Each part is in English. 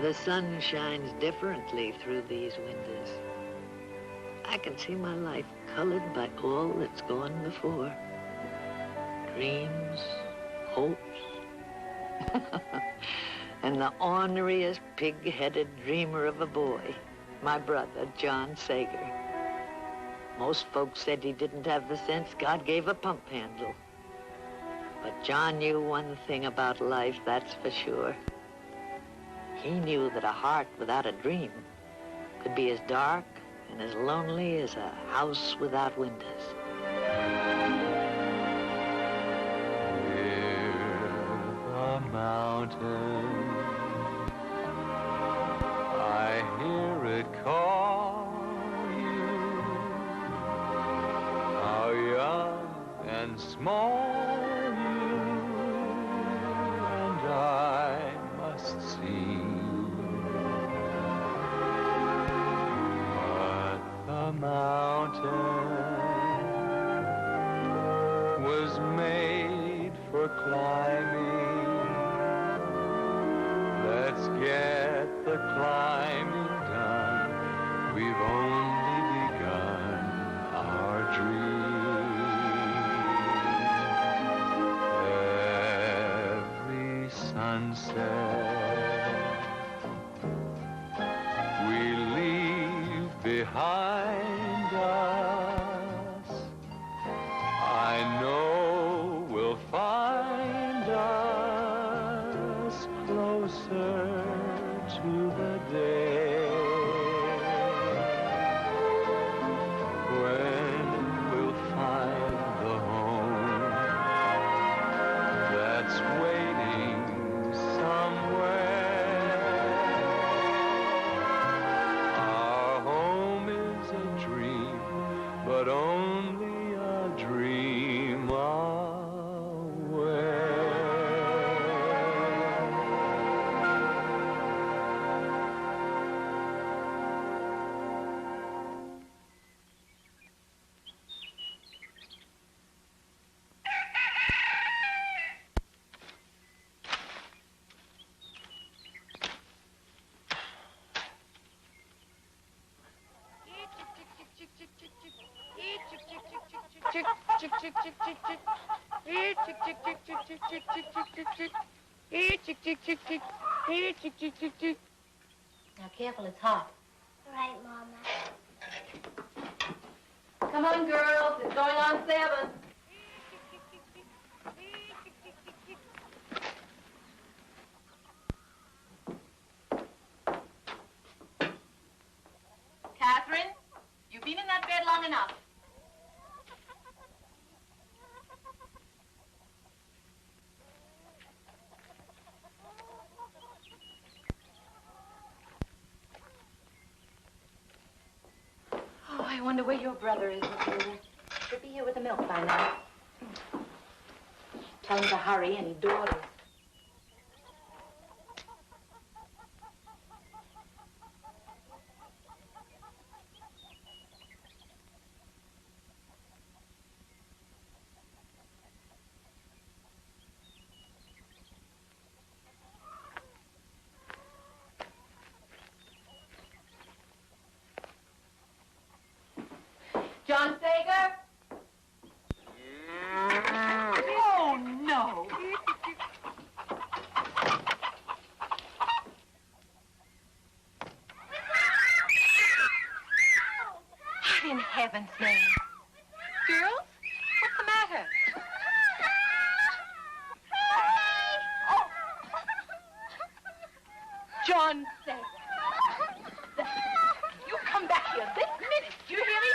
The sun shines differently through these windows. I can see my life colored by all that's gone before. Dreams, hopes, and the orneriest pig-headed dreamer of a boy, my brother, John Sager. Most folks said he didn't have the sense God gave a pump handle. But John knew one thing about life, that's for sure. He knew that a heart without a dream could be as dark and as lonely as a house without windows. Near the mountain, I hear it call you. How young and small you and I must seem. But the mountain was made for climbing. Let's get the climbing done. We've only begun our dream. Every sunset we leave behind us, I know we'll find us closer to the day when we'll find the home that's waiting somewhere. Our home is a dream, but only a dream away. Now careful, it's hot. Right, Mama. Come on, girls, it's going on 7. Catherine, you've been in that bed long enough. Oh, I wonder where your brother is, Matilda. Should be here with the milk by now. Tell him to hurry, and he dawdles. John Sager? Oh, no. What in heaven's name? Girls, what's the matter? Oh. John Sager. You come back here this minute. Do you hear me?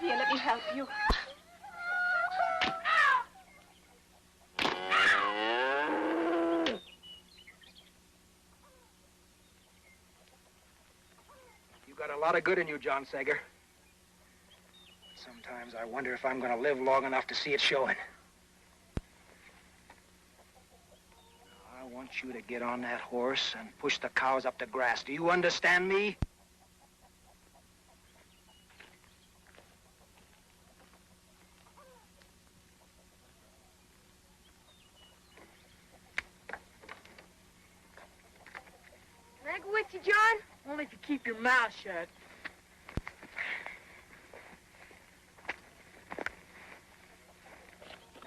Here, let me help you. You got a lot of good in you, John Sager. Sometimes I wonder if I'm going to live long enough to see it showing. I want you to get on that horse and push the cows up the grass. Do you understand me? you, John? Only if you keep your mouth shut.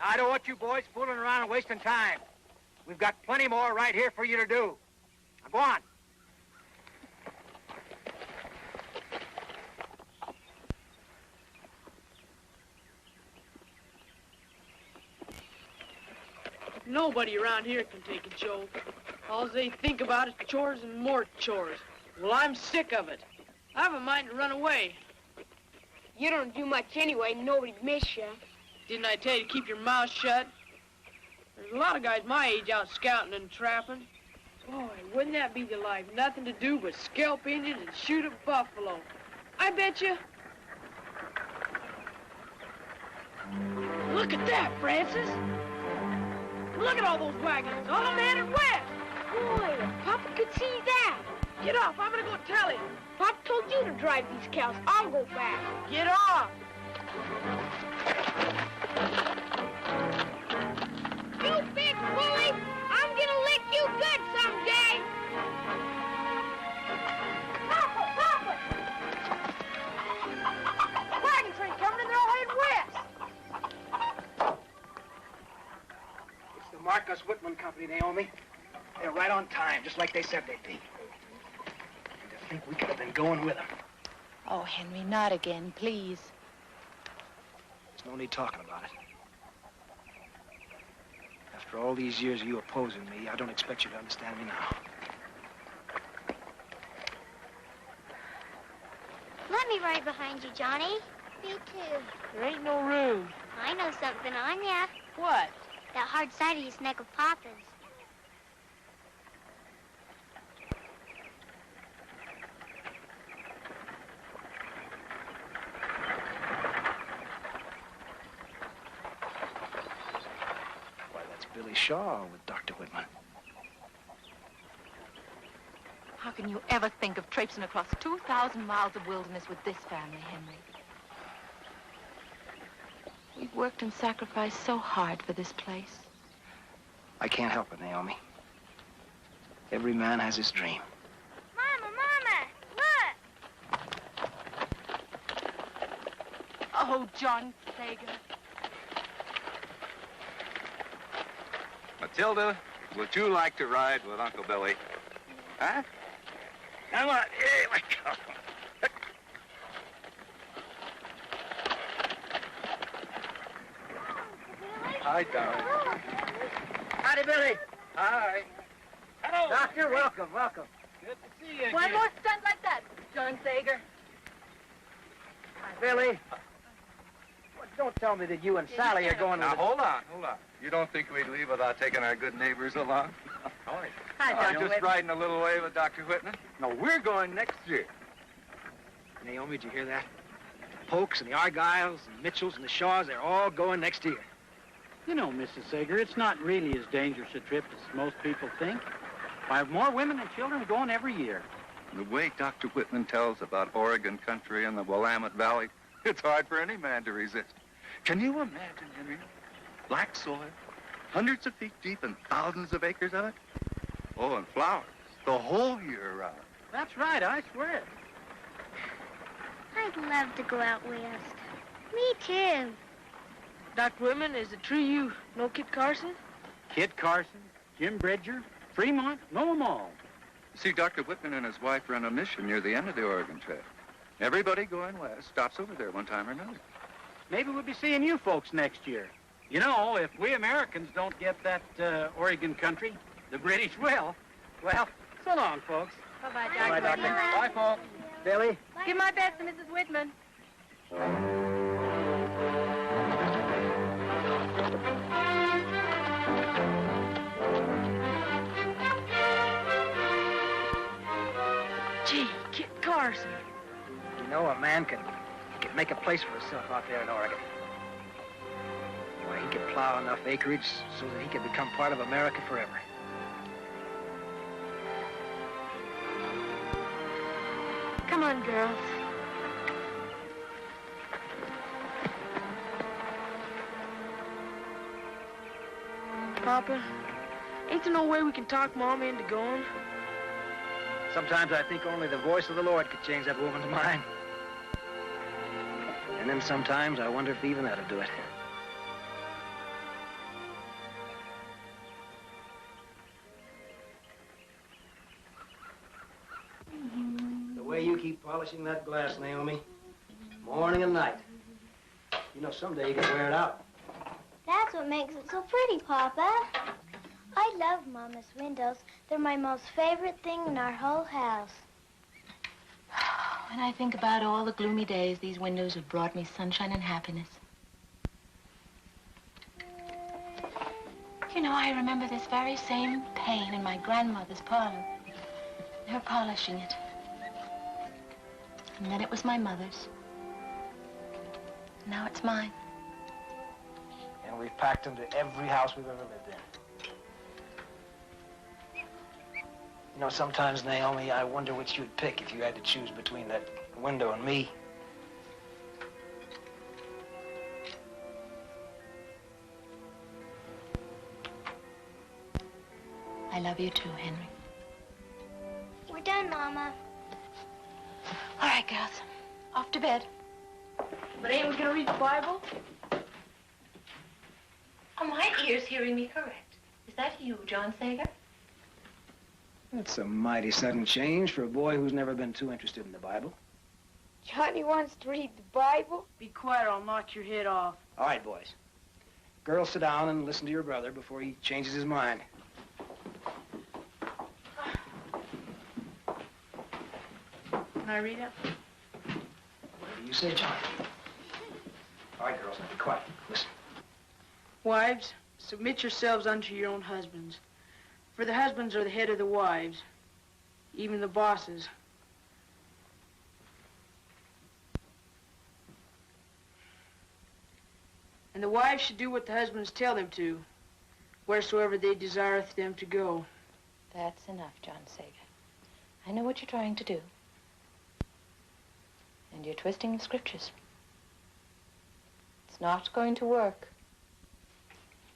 I don't want you boys fooling around and wasting time. We've got plenty more right here for you to do. Now go on. Nobody around here can take a joke. All they think about is chores and more chores. Well, I'm sick of it. I have a mind to run away. You don't do much anyway. Nobody'd miss you. Didn't I tell you to keep your mouth shut? There's a lot of guys my age out scouting and trapping. Boy, wouldn't that be the life? Nothing to do but scalp Indians and shoot a buffalo. I bet you. Look at that, Francis. Look at all those wagons. All of them headed west. Boy, if Papa could see that. Get off. I'm going to go tell him. Papa told you to drive these cows. I'll go back. Get off. You big bully! I'm gonna lick you good someday! Papa! Papa! Wagon train coming and they're all heading west. It's the Marcus Whitman Company, Naomi. They're right on time, just like they said they'd be. And to think we could have been going with them. Oh, Henry, not again, please. There's no need talking about it. After all these years of you opposing me, I don't expect you to understand me now. Let me right behind you, Johnny. Me too. There ain't no room. I know something on ya. What? That hard side of his neck of Papa's. Billy Shaw with Dr. Whitman. How can you ever think of traipsing across 2,000 miles of wilderness with this family, Henry? We've worked and sacrificed so hard for this place. I can't help it, Naomi. Every man has his dream. Mama, Mama, look! Oh, John Sager. Matilda, would you like to ride with Uncle Billy? Huh? Come on, here we go. Hi, darling. Howdy, Billy. Hi. Hello. Doctor, welcome, welcome. Good to see you One again. more stunt like that, John Sager. Hi, Billy. Well, don't tell me that you and Sally are going Now, with hold on. You don't think we'd leave without taking our good neighbors along? Hi, Dr. Just Whitman. riding a little way with Dr. Whitman? No, we're going next year. Naomi, did you hear that? The Polks and the Argyles and Mitchells and the Shaws, they're all going next year. You know, Mrs. Sager, it's not really as dangerous a trip as most people think. I have more women and children going every year. The way Dr. Whitman tells about Oregon country and the Willamette Valley, it's hard for any man to resist. Can you imagine, Henry? Black soil, hundreds of feet deep and thousands of acres of it? Oh, and flowers, the whole year around. That's right, I swear. I'd love to go out west. Me too. Dr. Whitman, is it true you know Kit Carson? Kit Carson, Jim Bridger, Fremont, know 'em all. See, Dr. Whitman and his wife run a mission near the end of the Oregon Trail. Everybody going west stops over there one time or another. Maybe we'll be seeing you folks next year. You know, if we Americans don't get that Oregon country, the British will. Well, so long, folks. Bye-bye, Bye, Dr. Doctor. Whitman. Bye, folks. Billy? Give my best to Mrs. Whitman. Gee, Kit Carson. You know, a man can make a place for himself out there in Oregon. Why, he could plow enough acreage so that he could become part of America forever. Come on, girls. Papa, ain't there no way we can talk Mom into going? Sometimes I think only the voice of the Lord could change that woman's mind. And then sometimes I wonder if even that'll do it. The way you keep polishing that glass, Naomi, morning and night. You know, someday you can wear it out. That's what makes it so pretty, Papa. I love Mama's windows. They're my most favorite thing in our whole house. When I think about all the gloomy days, these windows have brought me sunshine and happiness. You know, I remember this very same pane in my grandmother's parlor. Her polishing it. And then it was my mother's. Now it's mine. And we've packed them to every house we've ever lived in. You know, sometimes, Naomi, I wonder which you'd pick if you had to choose between that window and me. I love you too, Henry. We're done, Mama. All right, girls. Off to bed. But ain't we gonna read the Bible? Are my ears hearing me correct? Is that you, John Sager? That's a mighty sudden change for a boy who's never been too interested in the Bible. Johnny wants to read the Bible? Be quiet or I'll knock your head off. All right, boys. Girls, sit down and listen to your brother before he changes his mind. Can I read it? What do you say, John? All right, girls, now be quiet. Listen. Wives, submit yourselves unto your own husbands. For the husbands are the head of the wives, even the bosses. And the wives should do what the husbands tell them to, wheresoever they desireth them to go. That's enough, John Sager. I know what you're trying to do. And you're twisting the scriptures. It's not going to work.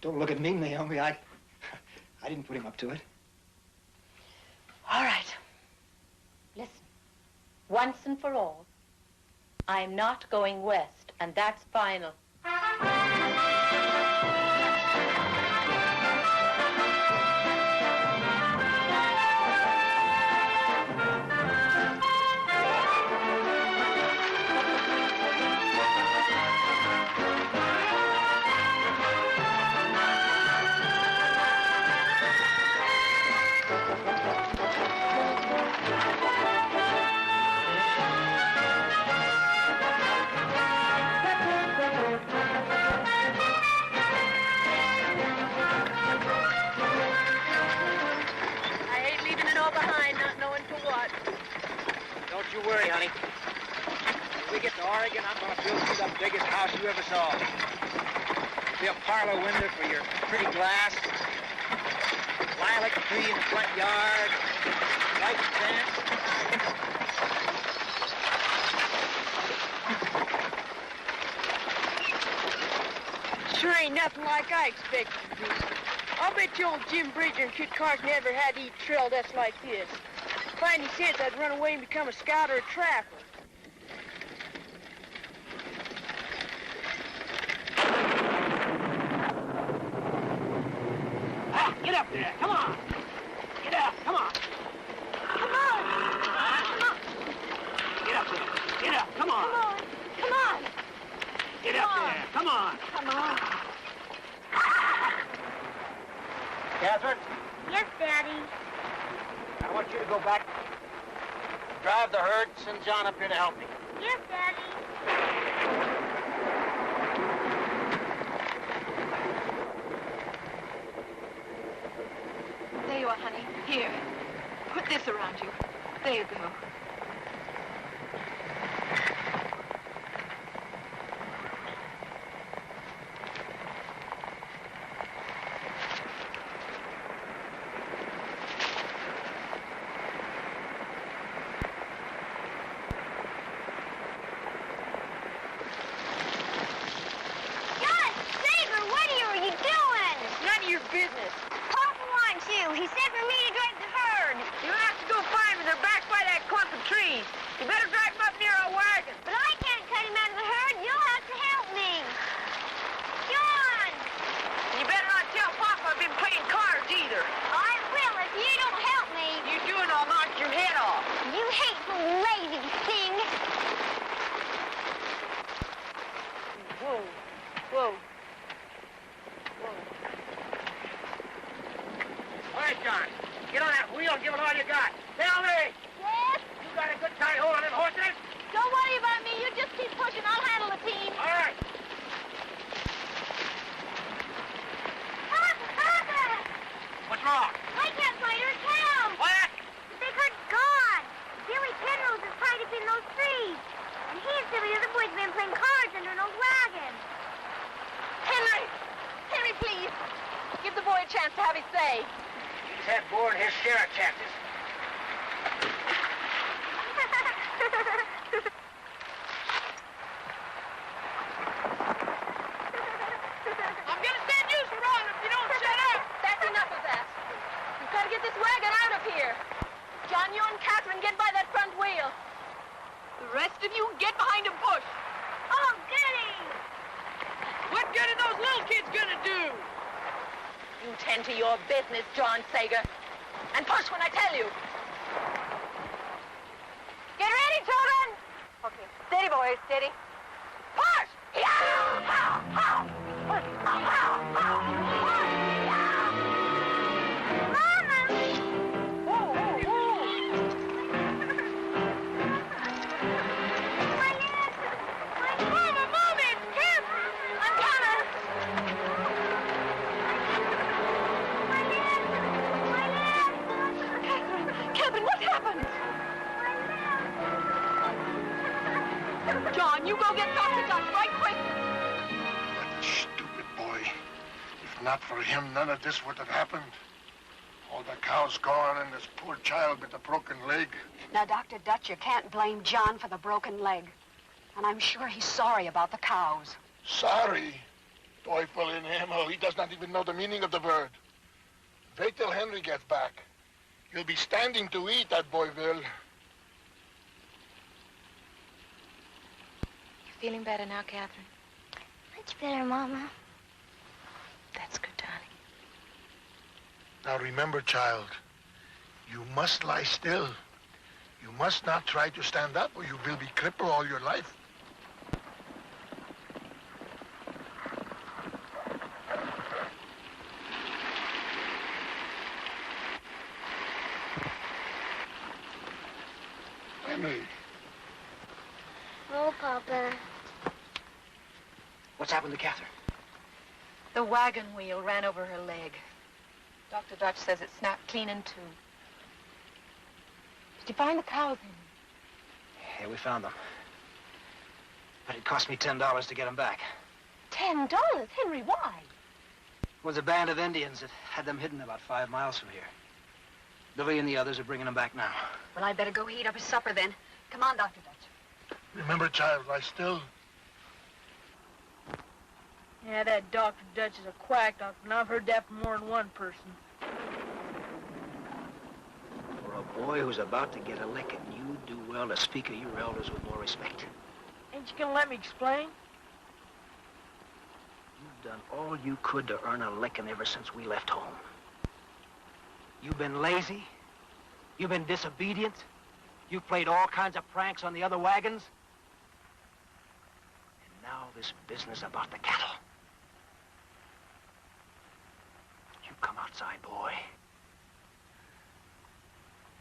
Don't look at me, Naomi. I didn't put him up to it. All right. Listen. Once and for all, I'm not going west, and that's final. Don't you worry, honey. When we get to Oregon, I'm going to build you the biggest house you ever saw. Be a parlor window for your pretty glass, lilac tree in the front yard, white fence. Sure ain't nothing like I expected to be. I'll bet you old Jim Bridger and Kit Carson never had to eat trail dust like this. If I had any sense, I'd run away and become a scout or a trapper. Ah, get up there. Come on. Get up. Come on. Come on! Come on! Get up there. Get up. Come on. Come on! Come on! Get up there. Come on. Come on! Catherine, Yes, Daddy. I want you to go back, drive the herd, send John up here to help me. Yes, Daddy. There you are, honey. Here. Put this around you. There you go. John Sager, what are you doing? None of your business. Papa wants you. He said for me to drive the herd. You'll have to go find them. They're back boy a chance to have his say. He's had more than his share of chances. I'm gonna send you around if you don't shut up. That's enough of that. We've got to get this wagon out of here. John, you and Catherine get by that front wheel. The rest of you get behind and push. Oh, goody! What good are those little kids gonna do? You tend to your business, John Sager. And push when I tell you. Get ready, children! Okay, steady, boys, steady. Push! John, you go get Dr. Dutch right quick. That stupid boy. If not for him, none of this would have happened. All the cows gone and this poor child with a broken leg. Now, Dr. Dutch, you can't blame John for the broken leg. And I'm sure he's sorry about the cows. Sorry? Teufel in Himmel, he does not even know the meaning of the word. Wait till Henry gets back. He'll be standing to eat, that boy will. Feeling better now, Catherine? Much better, Mama. That's good, darling. Now remember, child, you must lie still. You must not try to stand up or you will be crippled all your life. Henry. Oh, Papa. What's happened to Catherine? The wagon wheel ran over her leg. Dr. Dutch says it snapped clean in two. Did you find the cows, Henry? Yeah, we found them. But it cost me $10 to get them back. $10? Henry, why? It was a band of Indians that had them hidden about 5 miles from here. Billy and the others are bringing them back now. Well, I'd better go heat up his supper then. Come on, Dr. Dutch. Remember, child, lie still. Yeah, that Dr. Dutch is a quack doctor, and I've heard that from more than one person. For a boy who's about to get a licking, you do well to speak of your elders with more respect. Ain't you gonna let me explain? You've done all you could to earn a licking ever since we left home. You've been lazy. You've been disobedient. You've played all kinds of pranks on the other wagons. And now this business about the cattle. You come outside, boy.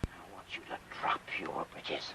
I want you to drop your britches.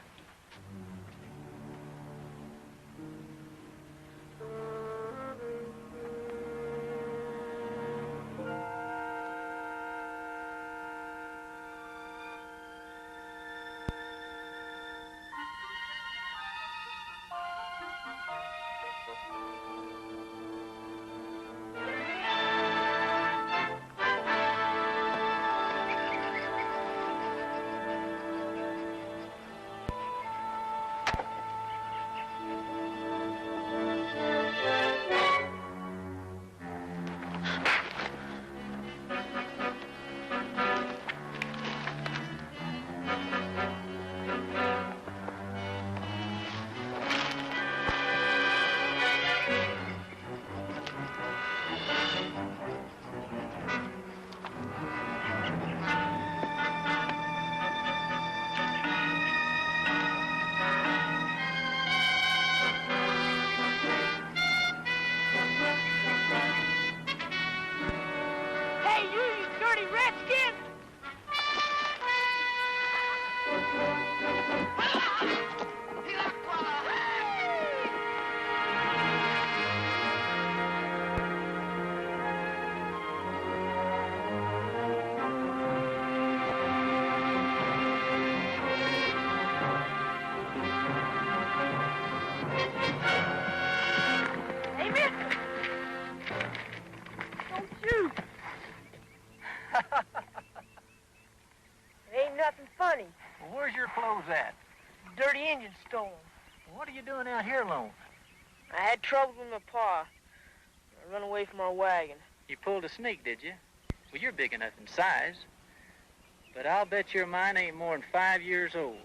your clothes at? Dirty Indian stole 'em. What are you doing out here alone? I had trouble with my pa. I run away from our wagon. You pulled a sneak, did you? Well, you're big enough in size. But I'll bet your mine ain't more than 5 years old.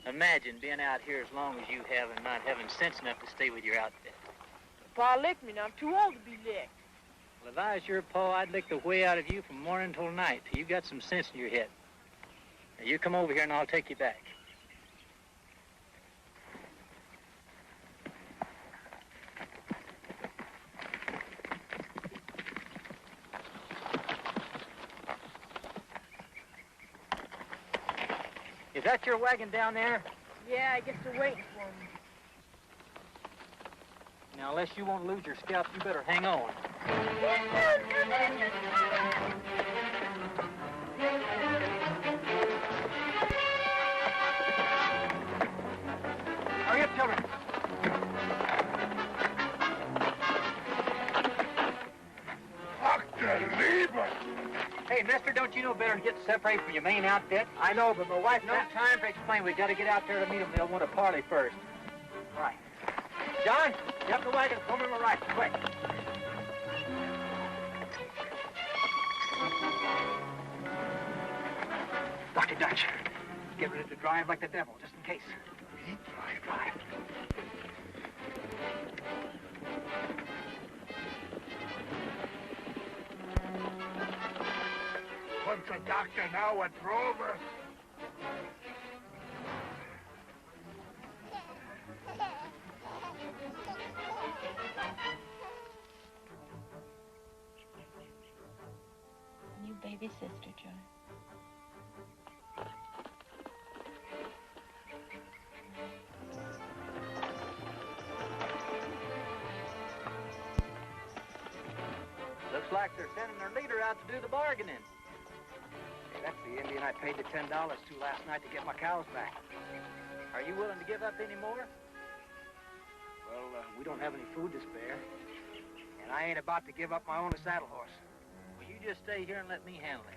Imagine being out here as long as you have and not having sense enough to stay with your outfit. Pa licked me, and I'm too old to be licked. Well, if I was your pa, I'd lick the way out of you from morning till night till you got some sense in your head. Now, you come over here and I'll take you back. Is that your wagon down there? Yeah, I guess they're waiting for me. Now, unless you want to lose your scalp, you better hang on. Hurry up, children. Dr. Lieber! Hey, mister, don't you know better than get separated from your main outfit? I know, but my wife... No time to explain. We got to get out there to meet them. They'll want to parley first. Right. John, get up the wagon. Come to my right, quick. Dr. Dutch, get ready to drive like the devil, just in case. Me? Drive. Once a doctor, now a drover. New baby sister, Joy. Looks like they're sending their leader out to do the bargaining. Hey, that's the Indian I paid the $10 to last night to get my cows back. Are you willing to give up any more? Well, we don't have any food to spare. And I ain't about to give up my only saddle horse. Well, you just stay here and let me handle it.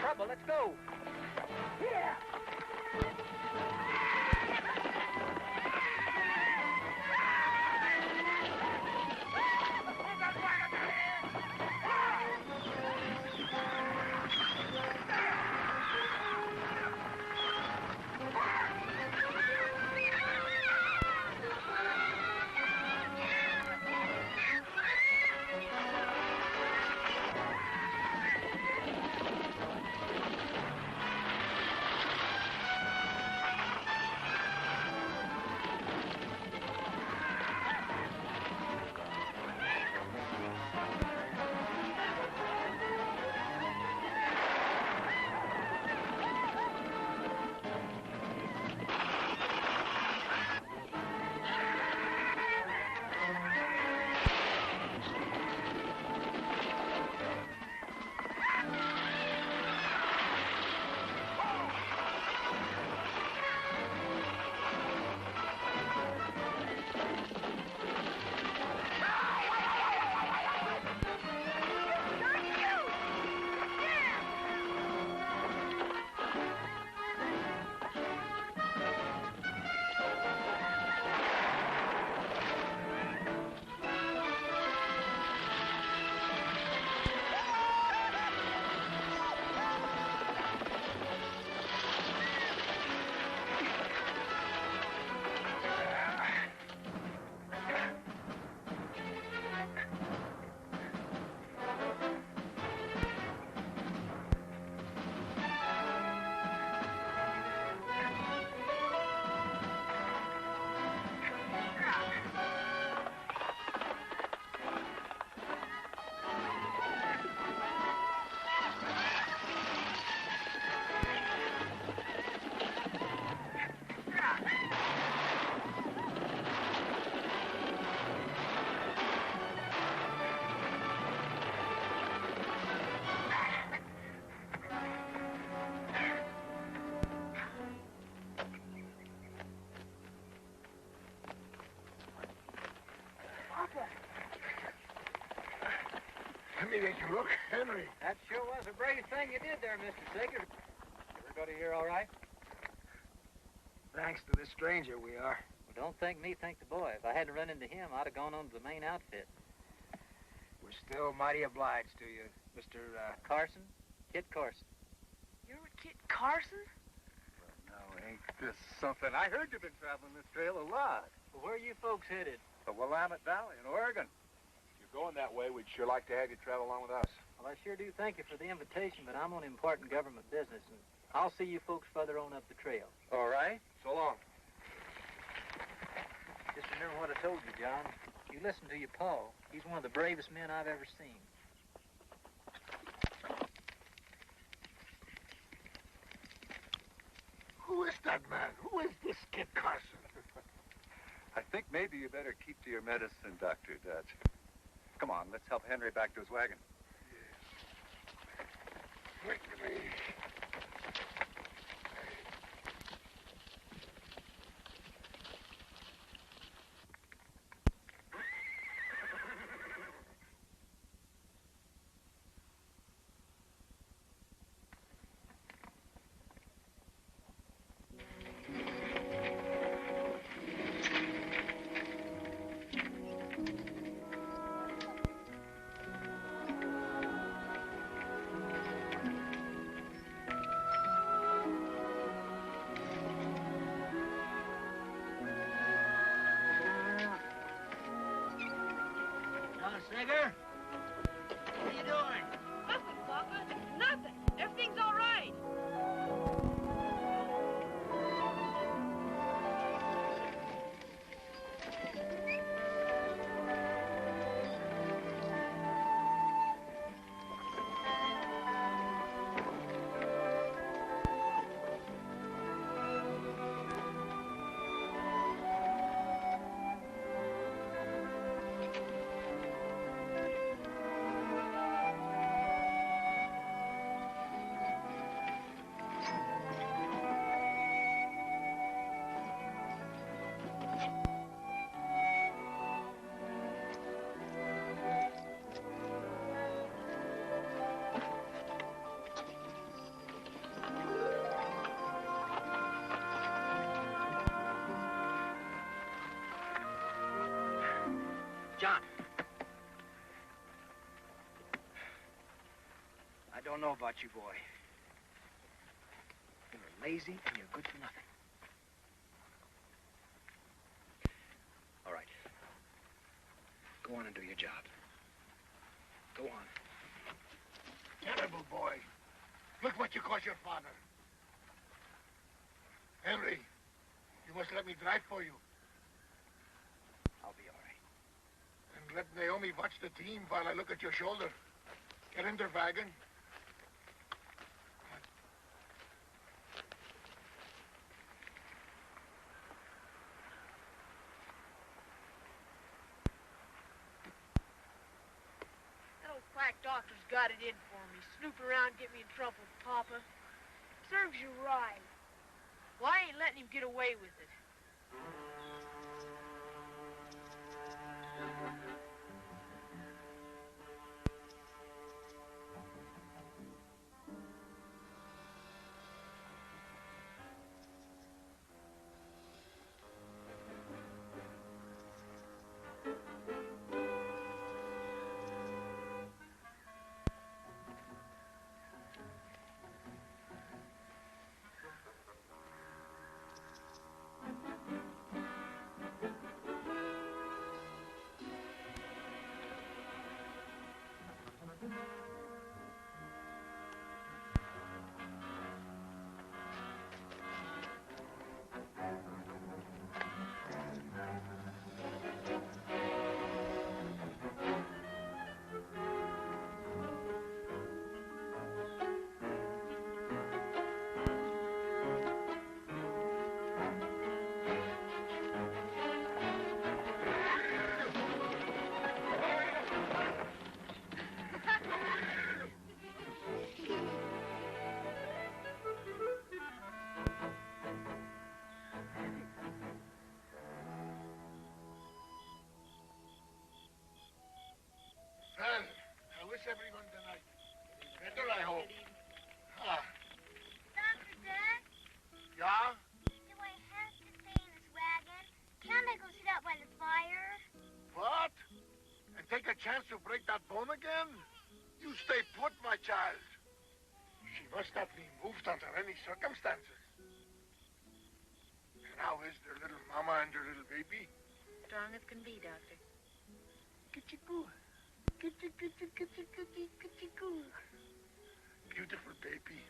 Trouble, let's go. Yeah. Let me make you look, Henry. That sure was a brave thing you did there, Mr. Sager. Everybody here all right? Thanks to this stranger, we are. Well, don't thank me, thank the boy. If I hadn't run into him, I'd have gone on to the main outfit. We're still mighty obliged to you, Mr. Carson? Kit Carson. You're with Kit Carson? Now, ain't this something? I heard you've been traveling this trail a lot. Well, where are you folks headed? The Willamette Valley in Oregon. If you're going that way, we'd sure like to have you travel along with us. Well, I sure do thank you for the invitation, but I'm on important government business, and I'll see you folks further on up the trail. All right. So long. Just remember what I told you, John. You listen to your pa. He's one of the bravest men I've ever seen. Who is that man? Who is this Kit Carson? I think maybe you better keep to your medicine, Dr. Dutch. Come on, let's help Henry back to his wagon. Wait a minute. Sager? What are you doing? Nothing, Papa. Nothing. Everything's all right. John. I don't know about you, boy. You're lazy and you're good for nothing. All right. Go on and do your job. Go on. Terrible boy. Look what you caused your father. Henry, you must let me drive for you. I'll be all right. And let Naomi watch the team while I look at your shoulder. Get in their wagon. That old quack doctor's got it in for me. Snoop around, get me in trouble with Papa. Serves you right. Well, I ain't letting him get away with it. everyone tonight? Better, I hope. Ah. Dr. Dad? Yeah? The way has to stay in his wagon. Can't I go sit out by the fire? What? And take a chance to break that bone again? You stay put, my child. She must not be moved under any circumstances. And how is their little mama and their little baby? Strong as can be, Doctor. Kitty-goo. Kitty-goo. Beautiful baby.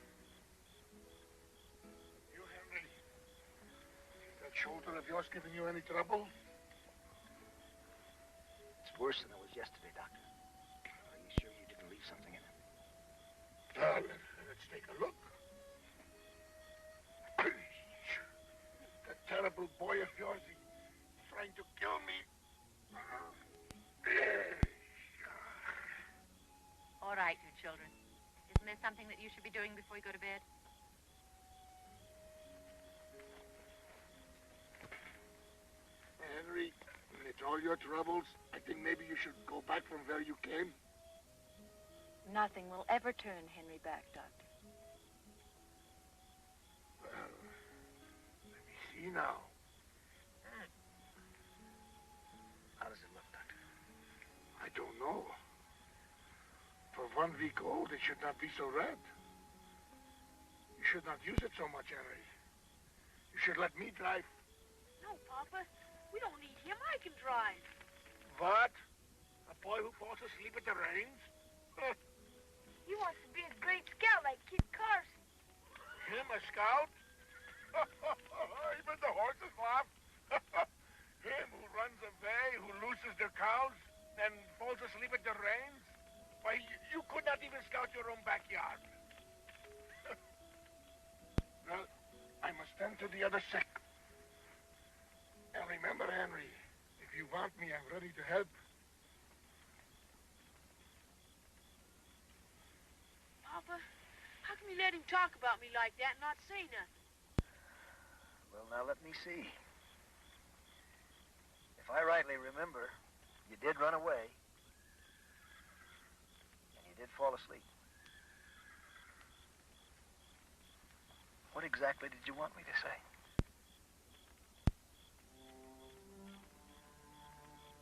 You, Henry. Is that shoulder of yours giving you any trouble? It's worse than it was yesterday, Doctor. Are you sure you didn't leave something in it? Well, let's take a look. That terrible boy of yours, he's trying to kill me. All right, you children. Isn't there something that you should be doing before you go to bed? Henry, it's all your troubles. I think maybe you should go back from where you came. Nothing will ever turn Henry back, Doctor. Well, let me see now. How does it look, Doctor? I don't know. For 1 week old, it should not be so red. You should not use it so much, Henry. You should let me drive. No, Papa. We don't need him. I can drive. What? A boy who falls asleep at the reins? He wants to be a great scout like Kid Carson. Him, a scout? Even the horses laugh. Him who runs away, who loses their cows, and falls asleep at the reins? Why, you could not even scout your own backyard. Well, I must tend to the other sick. And remember, Henry, if you want me, I'm ready to help. Papa, how can you let him talk about me like that and not say nothing? Well, now let me see. If I rightly remember, you did run away. And you did fall asleep. What exactly did you want me to say?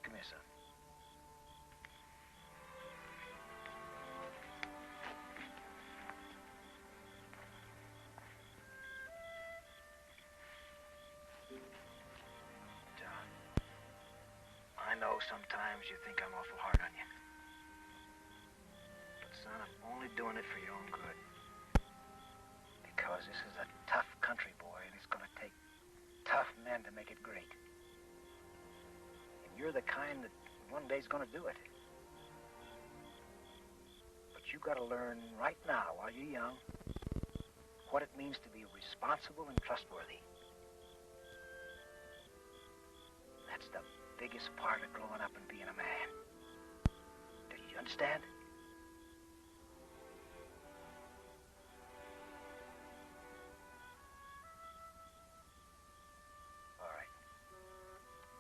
Come here, son. John, I know sometimes you think I'm awful hard on you. But, son, I'm only doing it for your own good. Because this is a tough country, boy, and it's going to take tough men to make it great. And you're the kind that one day's going to do it. But you got to learn right now, while you're young, what it means to be responsible and trustworthy. That's the biggest part of growing up and being a man. Do you understand? All right.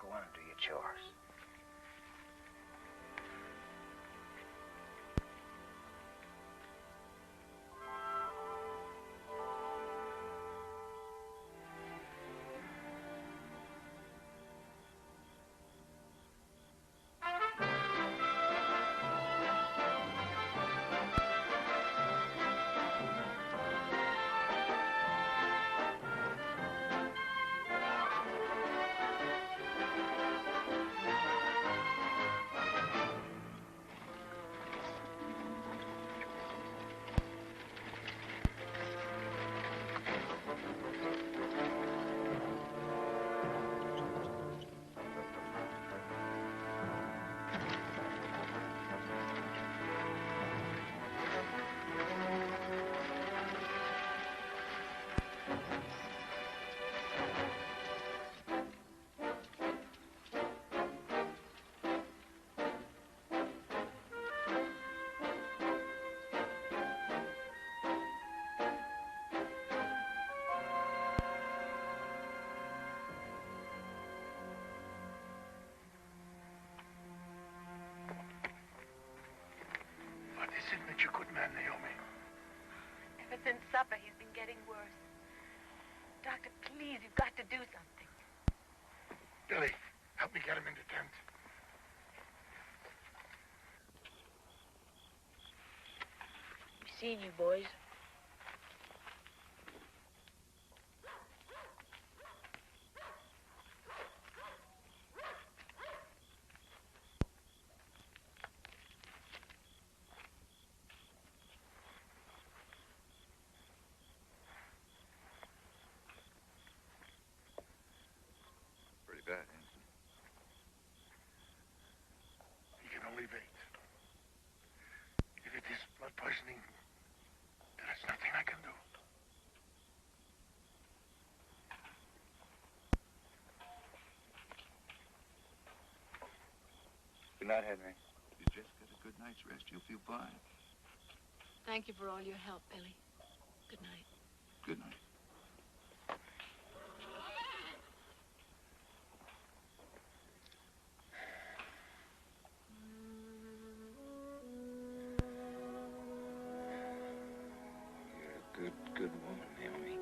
Go on and do your chores. This didn't make you a good man, Naomi. Ever since supper, he's been getting worse. Doctor, please, you've got to do something. Billy, help me get him in the tent. We've seen you, boys. Pretty bad, Ensign. He can only wait. If it is blood poisoning, there is nothing I can do. Good night, Henry. You just get a good night's rest. You'll feel fine. Thank you for all your help, Billy. Good night. Good night. You're a good woman, Naomi.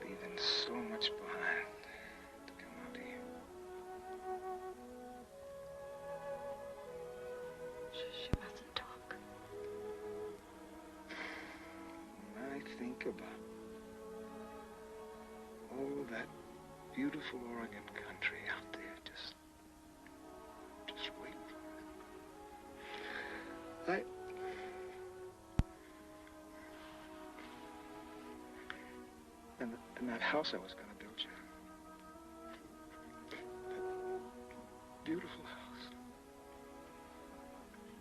Leaving so much behind to come out here. She mustn't talk. When I think about all that beautiful Oregon country out there, just waiting for me. And that house I was going to build you. That beautiful house.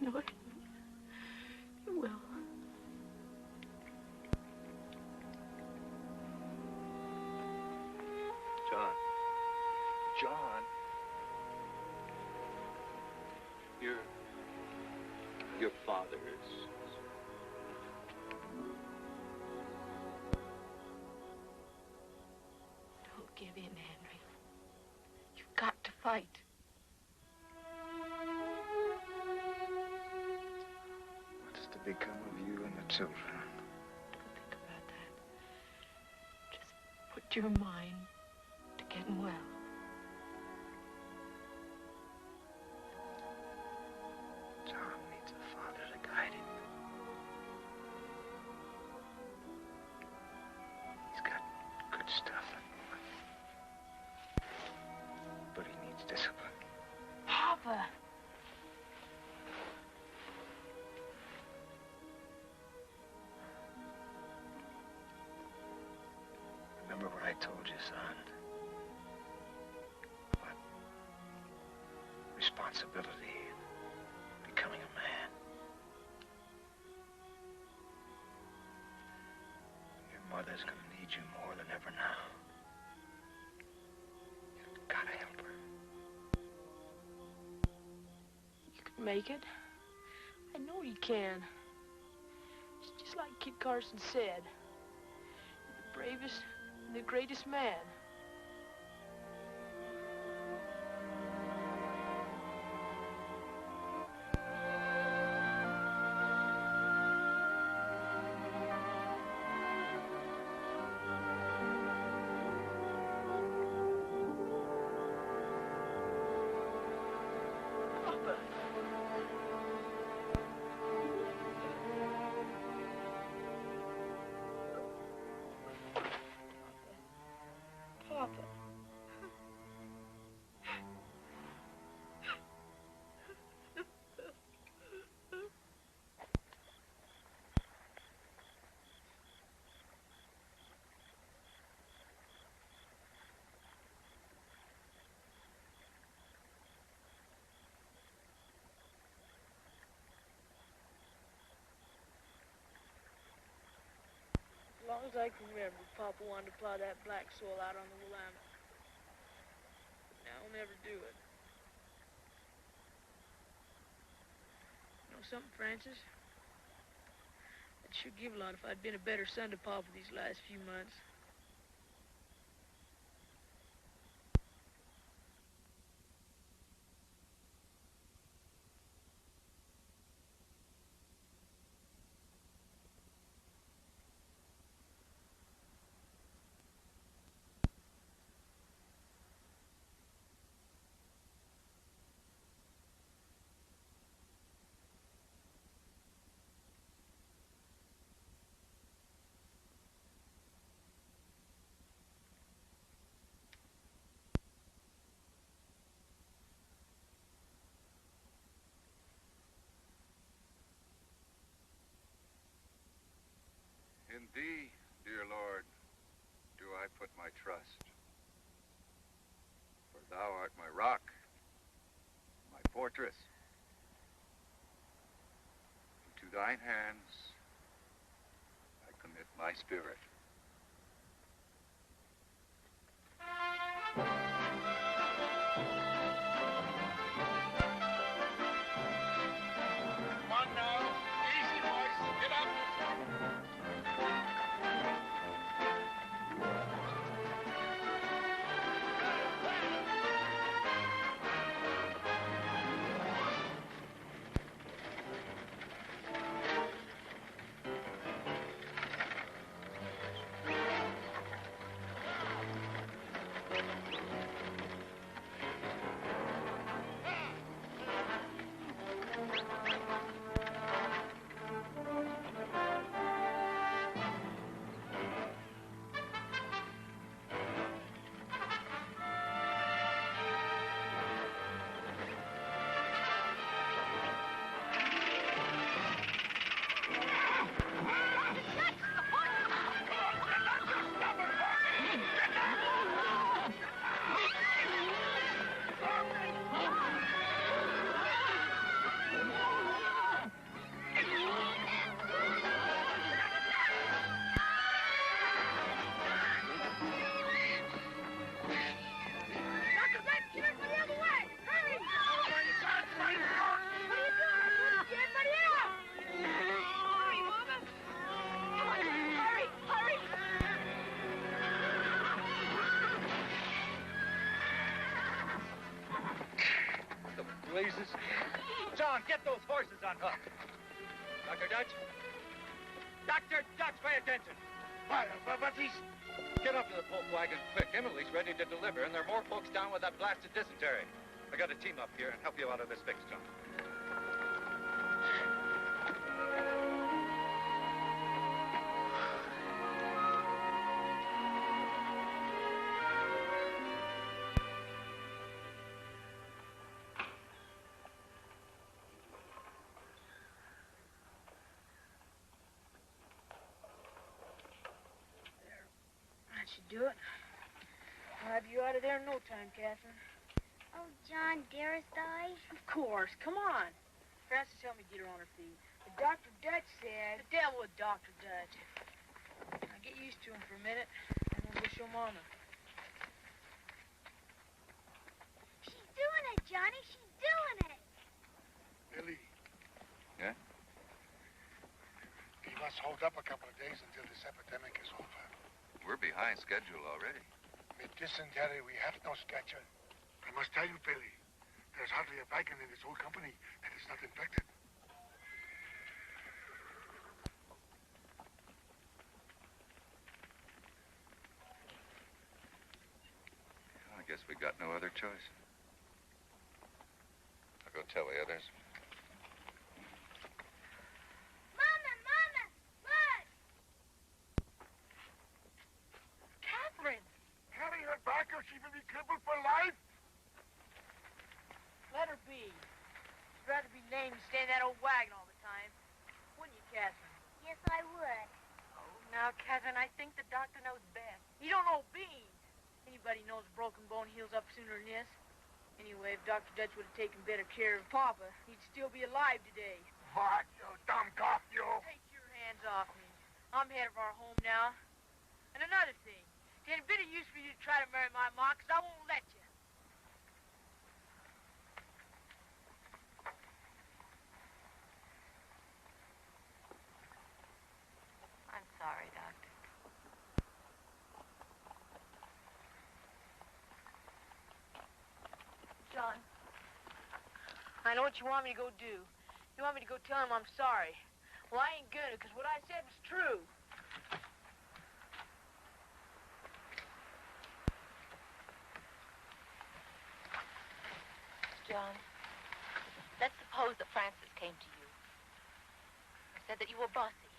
No, you will. John. John. Your father is... Don't give in, Henry. You've got to fight. What's to become of you and the children? Don't think about that. Just put your mind to getting well. John needs a father to guide him. He's got good stuff, but he needs discipline. Papa! Remember what I told you, son? What? Responsibility, becoming a man. Your mother's gonna need you more than ever now. You've gotta help her. You can make it. I know you can. It's just like Kit Carson said. You're the bravest and the greatest man. Papa. Papa. As long as I can remember, Papa wanted to plow that black soil out on the Willamette. But now he'll never do it. You know something, Francis? I'd sure give a lot if I'd been a better son to Papa these last few months. put my trust. For thou art my rock, my fortress. Into thine hands I commit my spirit. Come on now. Easy, boys. Get up. Dr. Red, get everybody out of the way! Hurry! What are you doing? Get everybody out! Hurry, Mama! Come on, hurry, hurry! The blazes. John, get those horses unhooked. Dr. Dutch? Dr. Dutch, pay attention. But he's... Get up to the poke wagon quick. Emily's ready to deliver, and there are more folks down with that blasted dysentery. I got a team up here and help you out of this fix, John. That should do it. I'll have you out of there in no time, Catherine. Oh, John, dearest I. Of course. Come on. Frances, help me get her on her feet. But Dr. Dutch said... The devil with Dr. Dutch. Now get used to him for a minute, and then we'll show Mama. She's doing it, Johnny. She's doing it. Billy. Yeah? We must hold up a couple of days until this epidemic is over. We're behind schedule already. With dysentery, we have no schedule. I must tell you, Billy, there's hardly a wagon in this whole company that is not infected. I guess we got no other choice. I'll go tell the others. Mama, Mama, look! Catherine! Carry her back or she will be crippled for life. Let her be. She'd rather be lame than stay in that old wagon all the time. Wouldn't you, Catherine? Yes, I would. Oh, now, Catherine, I think the doctor knows best. He don't know beans. Anybody knows a broken bone heals up sooner than this. Anyway, if Dr. Dutch would have taken better care of Papa, he'd still be alive today. What, you dumb cock, you? Take your hands off me. I'm head of our home now. And another thing, it ain't a bit of use for you to try to marry my ma, 'cause I won't let you. I'm sorry, Doctor. John, I know what you want me to go do. You want me to go tell him I'm sorry. Well, I ain't gonna, 'cause what I said was true. John, let's suppose that Francis came to you and said that you were bossy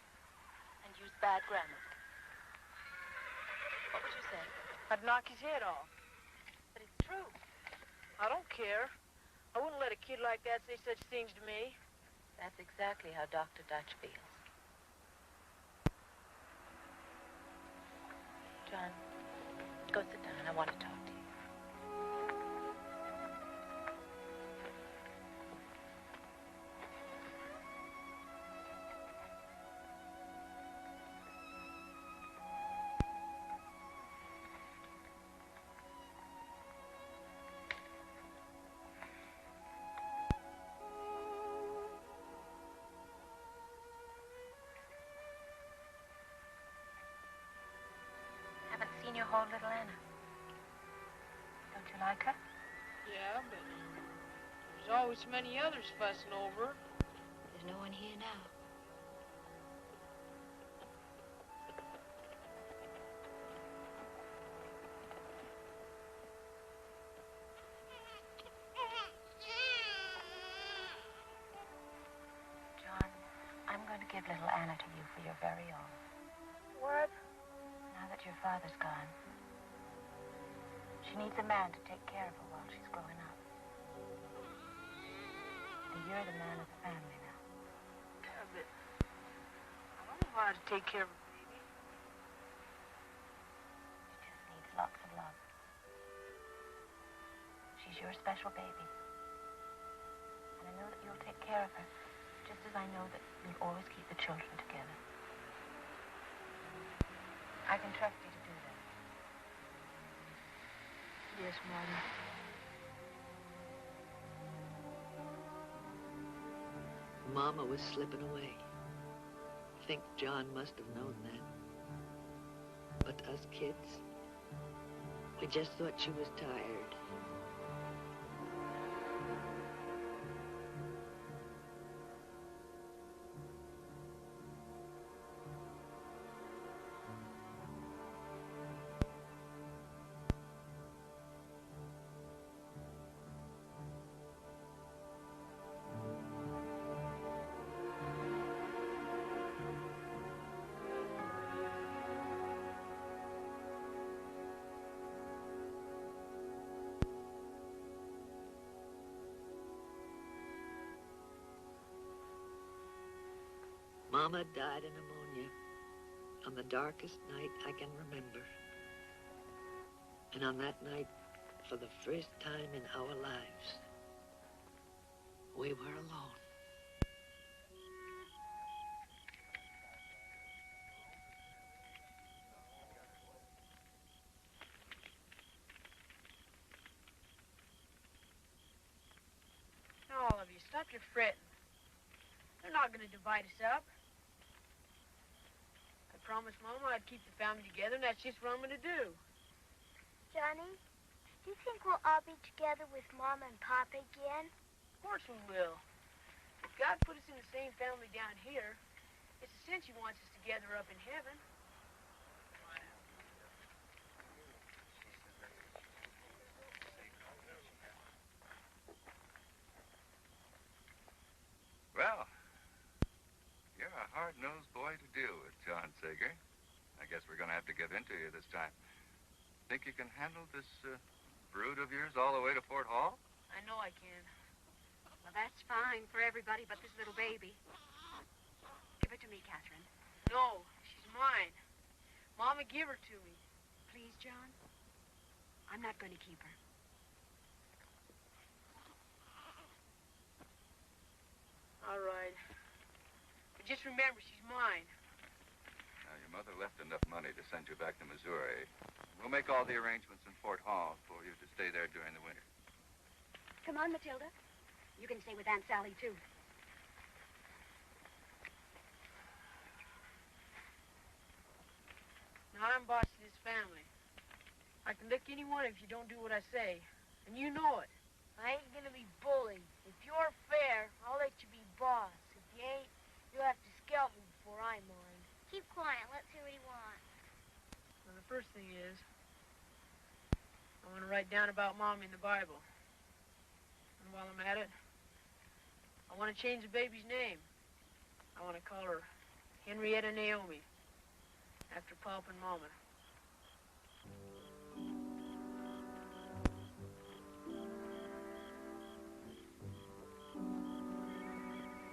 and used bad grammar. What would you say? I'd knock his head off. But it's true. I don't care. I wouldn't let a kid like that say such things to me. That's exactly how Dr. Dutch feels. John, Go sit down. I want to talk to you. Haven't seen your whole little Anna. Don't you like her? Yeah, but there's always so many others fussing over her. There's no one here now. John, I'm going to give little Anna to you for your very own. What? Now that your father's gone, she needs a man to take care of her while she's growing up. And you're the man of the family now. Yeah, but I don't know how to take care of a baby. She just needs lots of love. She's your special baby. And I know that you'll take care of her, just as I know that you'll always keep the children together. I can trust you to do that. Yes, Mama. Mama was slipping away. I think John must have known that. But us kids, we just thought she was tired. Mama died of pneumonia on the darkest night I can remember. And on that night, for the first time in our lives, we were alone. Now, all of you, stop your fretting. They're not going to divide us up. I promised Mama I'd keep the family together, and that's just what I'm going to do. Johnny, do you think we'll all be together with Mama and Papa again? Of course we will. If God put us in the same family down here, it's a cinch He wants us together up in heaven. Well, you're a hard-nosed boy to deal with, John Sager. I guess we're going to have to give in to you this time. Think you can handle this brood of yours all the way to Fort Hall? I know I can. Well, that's fine for everybody but this little baby. Give it to me, Catherine. No, she's mine. Mama, give her to me. Please, John. I'm not going to keep her. All right. But just remember, she's mine. Now, your mother left enough money to send you back to Missouri. We'll make all the arrangements in Fort Hall for you to stay there during the winter. Come on, Matilda. You can stay with Aunt Sally, too. Now, I'm boss of this family. I can lick anyone if you don't do what I say. And you know it. I ain't gonna be bullied. If you're fair, I'll let you be boss. If you ain't, you'll have to scalp me before I mind. Keep quiet. Let's hear what he wants. Well, the first thing is, I want to write down about Mom in the Bible. And while I'm at it, I want to change the baby's name. I want to call her Henrietta Naomi, after Pop and Mama.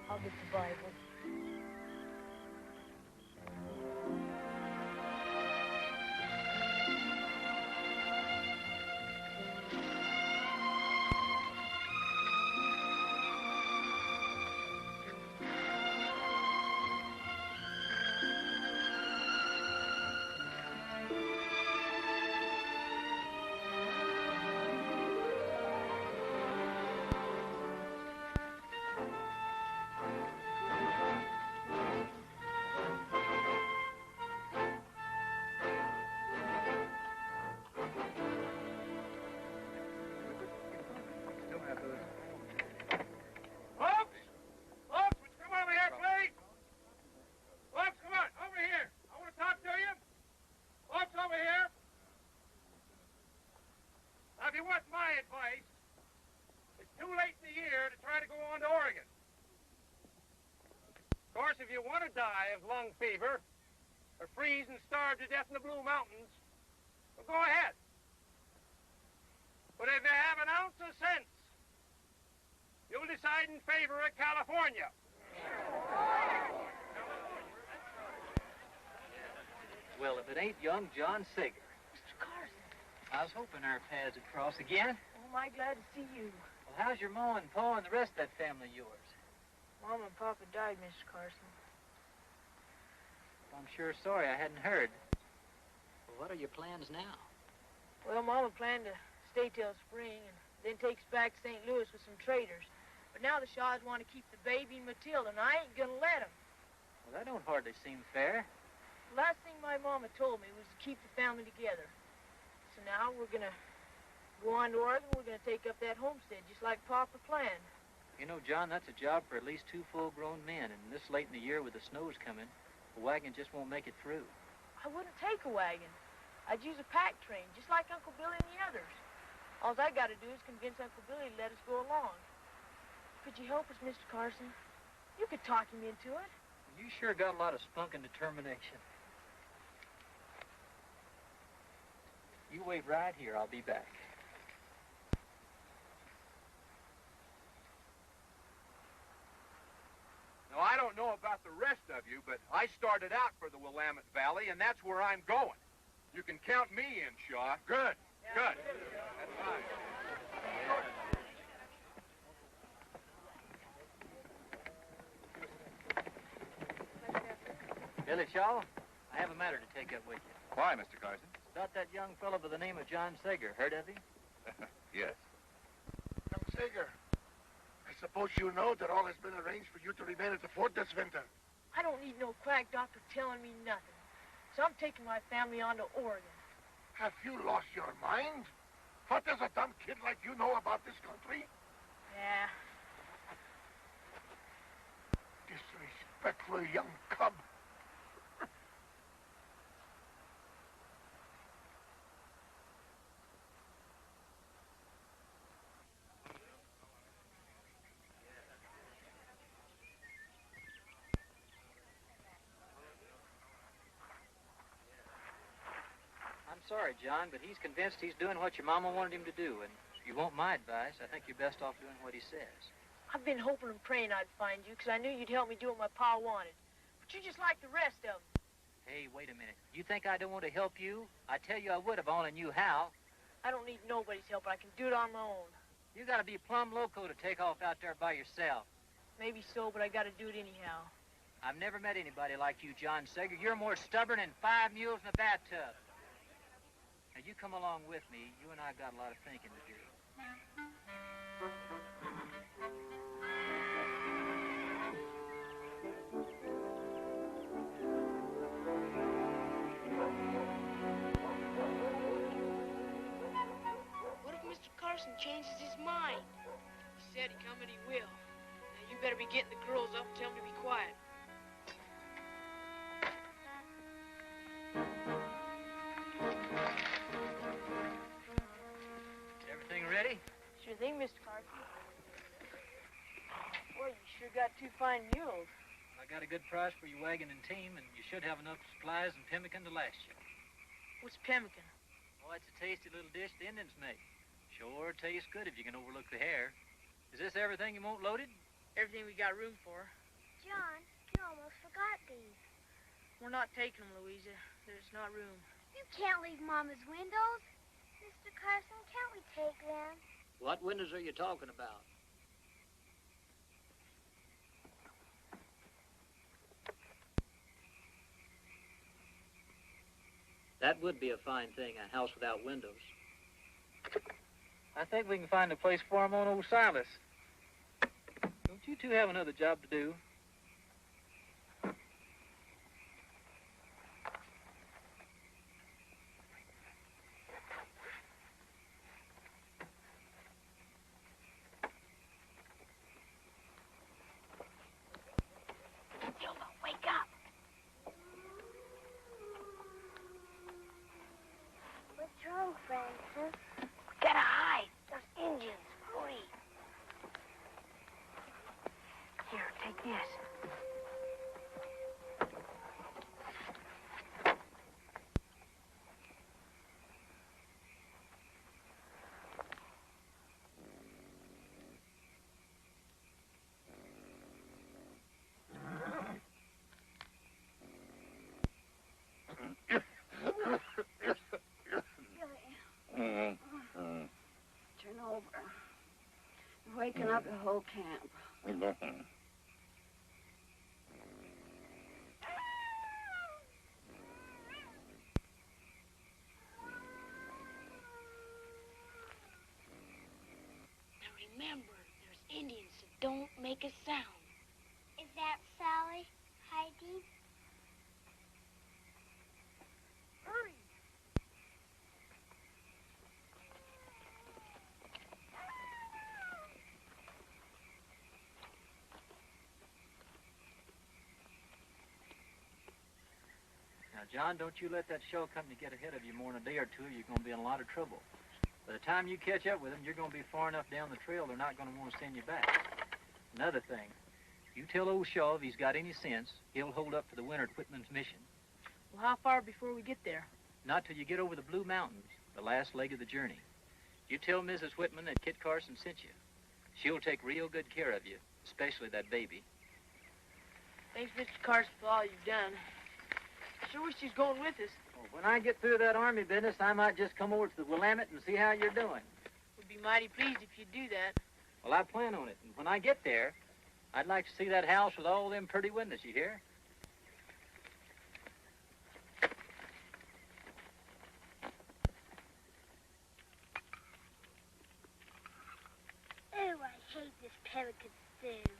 I'll get the Bible. course, if you want to die of lung fever or freeze and starve to death in the Blue Mountains, well, go ahead. But if you have an ounce of sense, you'll decide in favor of California. Well, if it ain't young John Sager. Mr. Carson. I was hoping our paths would cross again. Oh, am I glad to see you. Well, how's your ma and pa and the rest of that family of yours? Mom and Papa died, Mr. Carson. I'm sure sorry I hadn't heard. Well, what are your plans now? Well, Mama planned to stay till spring and then takes back to St. Louis with some traders. But now the Shaws want to keep the baby and Matilda, and I ain't gonna let them. Well, that don't hardly seem fair. The last thing my mama told me was to keep the family together. So now we're gonna go on to Oregon. We're gonna take up that homestead just like Papa planned. You know, John, that's a job for at least 2 full-grown men, and this late in the year with the snows coming, a wagon just won't make it through. I wouldn't take a wagon. I'd use a pack train, just like Uncle Billy and the others. All I got to do is convince Uncle Billy to let us go along. Could you help us, Mr. Carson? You could talk him into it. You sure got a lot of spunk and determination. You wait right here. I'll be back. Now, I don't know about the rest of you, but I started out for the Willamette Valley, and that's where I'm going. You can count me in, Shaw. Good, good. That's fine. Billy Shaw, I have a matter to take up with you. Why, Mr. Carson? About that young fellow by the name of John Sager. Heard of him? Yes. Young Sager, I suppose you know that all has been arranged for you to remain at the fort this winter. I don't need no quack doctor telling me nothing. So I'm taking my family on to Oregon. Have you lost your mind? What does a dumb kid like you know about this country? Yeah. Disrespectful young cub. I'm sorry, John, but he's convinced he's doing what your mama wanted him to do, and if you want my advice, I think you're best off doing what he says. I've been hoping and praying I'd find you, because I knew you'd help me do what my pa wanted. But you're just like the rest of them. Hey, wait a minute. You think I don't want to help you? I tell you I would if I only knew how. I don't need nobody's help. I can do it on my own. You gotta be plumb loco to take off out there by yourself. Maybe so, but I gotta do it anyhow. I've never met anybody like you, John Sager. You're more stubborn than 5 mules in a bathtub. Now, you come along with me. You and I got a lot of thinking to do. What if Mr. Carson changes his mind? He said he'd come and he will. Now, you better be getting the girls up and tell them to be quiet. Everything ready? Sure thing, Mr. Carson. Boy, you sure got 2 fine mules. I got a good price for your wagon and team, and you should have enough supplies and pemmican to last you. What's pemmican? Oh, it's a tasty little dish the Indians make. Sure tastes good if you can overlook the hair. Is this everything you want loaded? Everything we got room for. John, you almost forgot these. We're not taking them, Louisa. There's not room. You can't leave Mama's windows. Mr. Carson, can't we take them? What windows are you talking about? That would be a fine thing, a house without windows. I think we can find a place for him on old Silas. Don't you two have another job to do? Matilda, wake up. What's wrong, Francis? We gotta hide. Those Indians. Hurry. Here, take this. shaking up the whole camp. Remember, there's Indians that don't make a sound. Is that Sally, Heidi? Hurry! Now, John, don't you let that show company get ahead of you more than a day or two. You're going to be in a lot of trouble. By the time you catch up with them, you're going to be far enough down the trail, they're not going to want to send you back. Another thing, you tell old Shaw if he's got any sense, he'll hold up for the winter at Whitman's mission. Well, how far before we get there? Not till you get over the Blue Mountains, the last leg of the journey. You tell Mrs. Whitman that Kit Carson sent you. She'll take real good care of you, especially that baby. Thanks, Mr. Carson, for all you've done. I sure wish you was going with us. Well, when I get through that army business, I might just come over to the Willamette and see how you're doing. We'd be mighty pleased if you'd do that. Well, I plan on it, and when I get there, I'd like to see that house with all them pretty windows, you hear? Oh, I hate this pelican stew.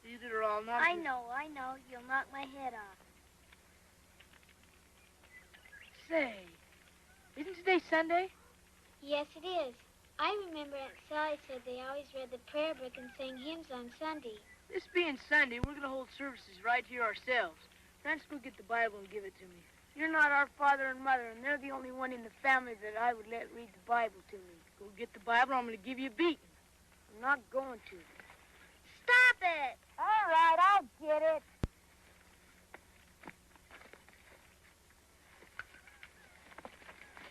These are all not. I know. You'll knock my head off. Say, isn't today Sunday? Yes, it is. I remember Aunt Sally said they always read the prayer book and sang hymns on Sunday. This being Sunday, we're going to hold services right here ourselves. Francis, go get the Bible and give it to me. You're not our father and mother, and they're the only one in the family that I would let read the Bible to me. Go get the Bible, or I'm going to give you a beating. I'm not going to. Stop it! All right, I'll get it.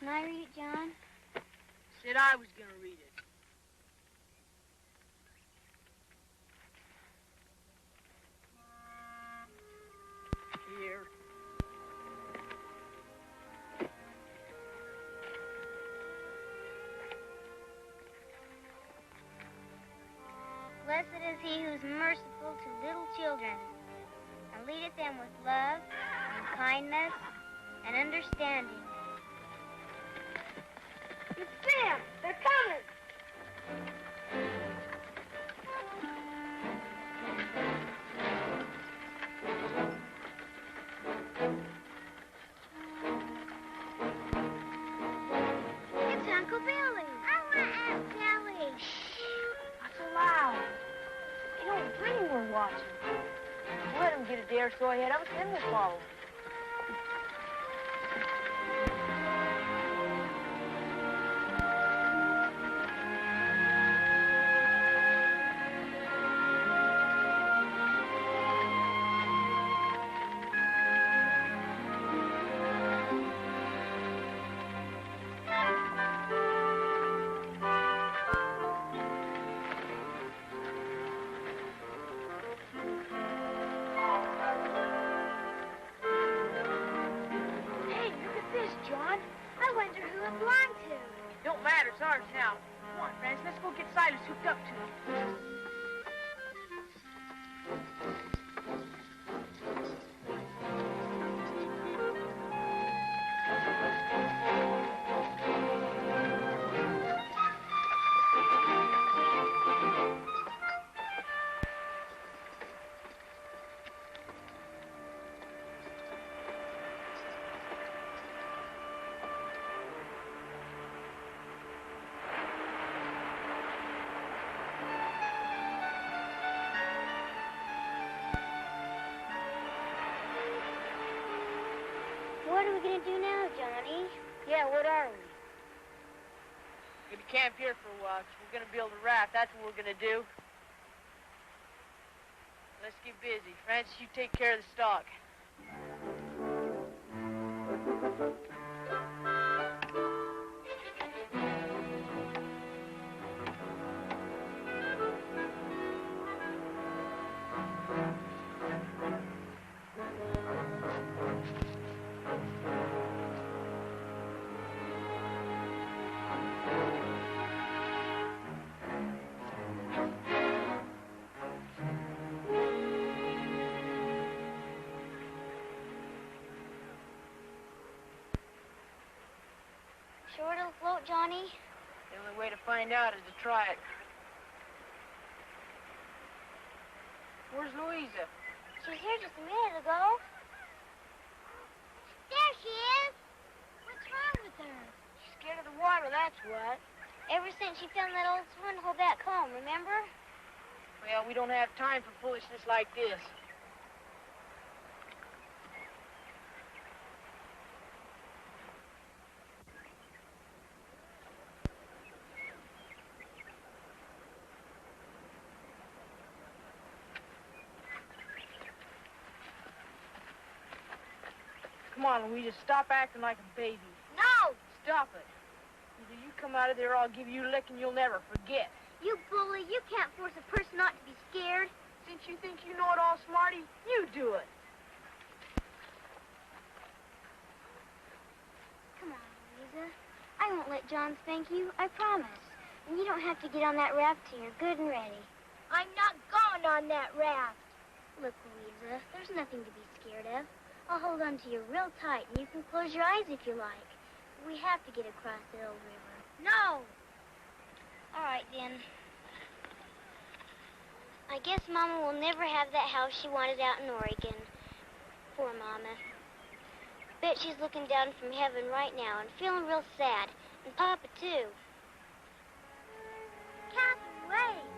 Can I read it, John? Said I was going to read it. Here. Blessed is he who is merciful to little children, and leadeth them with love, and kindness, and understanding. It's them! They're coming! It's Uncle Billy! I want Aunt Sally! Shh! Not so loud. They don't dream we're watching. Let them get a day or so ahead of us, then we'll follow. John. I wonder who it belonged to. Don't matter, it's ours now. Come on, Francis, let's go get Silas hooked up to it. What are we going to do now, Johnny? Yeah, what are we? We're going to camp here for a while. We're going to build a raft. That's what we're going to do. Let's get busy. Francis, you take care of the stock. sure it'll float, Johnny? The only way to find out is to try it. Where's Louisa? She was here just a minute ago. There she is. What's wrong with her? She's scared of the water, that's what. Ever since she found that old swimming hole back home, remember? Well, we don't have time for foolishness like this. Come on, Louisa, stop acting like a baby. No! Stop it. Either you come out of there or I'll give you a licking you'll never forget. You bully, you can't force a person not to be scared. Since you think you know it all, Smarty, you do it. Come on, Louisa. I won't let John spank you, I promise. And you don't have to get on that raft till you're good and ready. I'm not going on that raft. Look, Louisa, there's nothing to be scared of. I'll hold on to you real tight, and you can close your eyes if you like. We have to get across the old river. No! All right, then. I guess Mama will never have that house she wanted out in Oregon. Poor Mama. Bet she's looking down from heaven right now and feeling real sad. And Papa, too. Catherine, wait!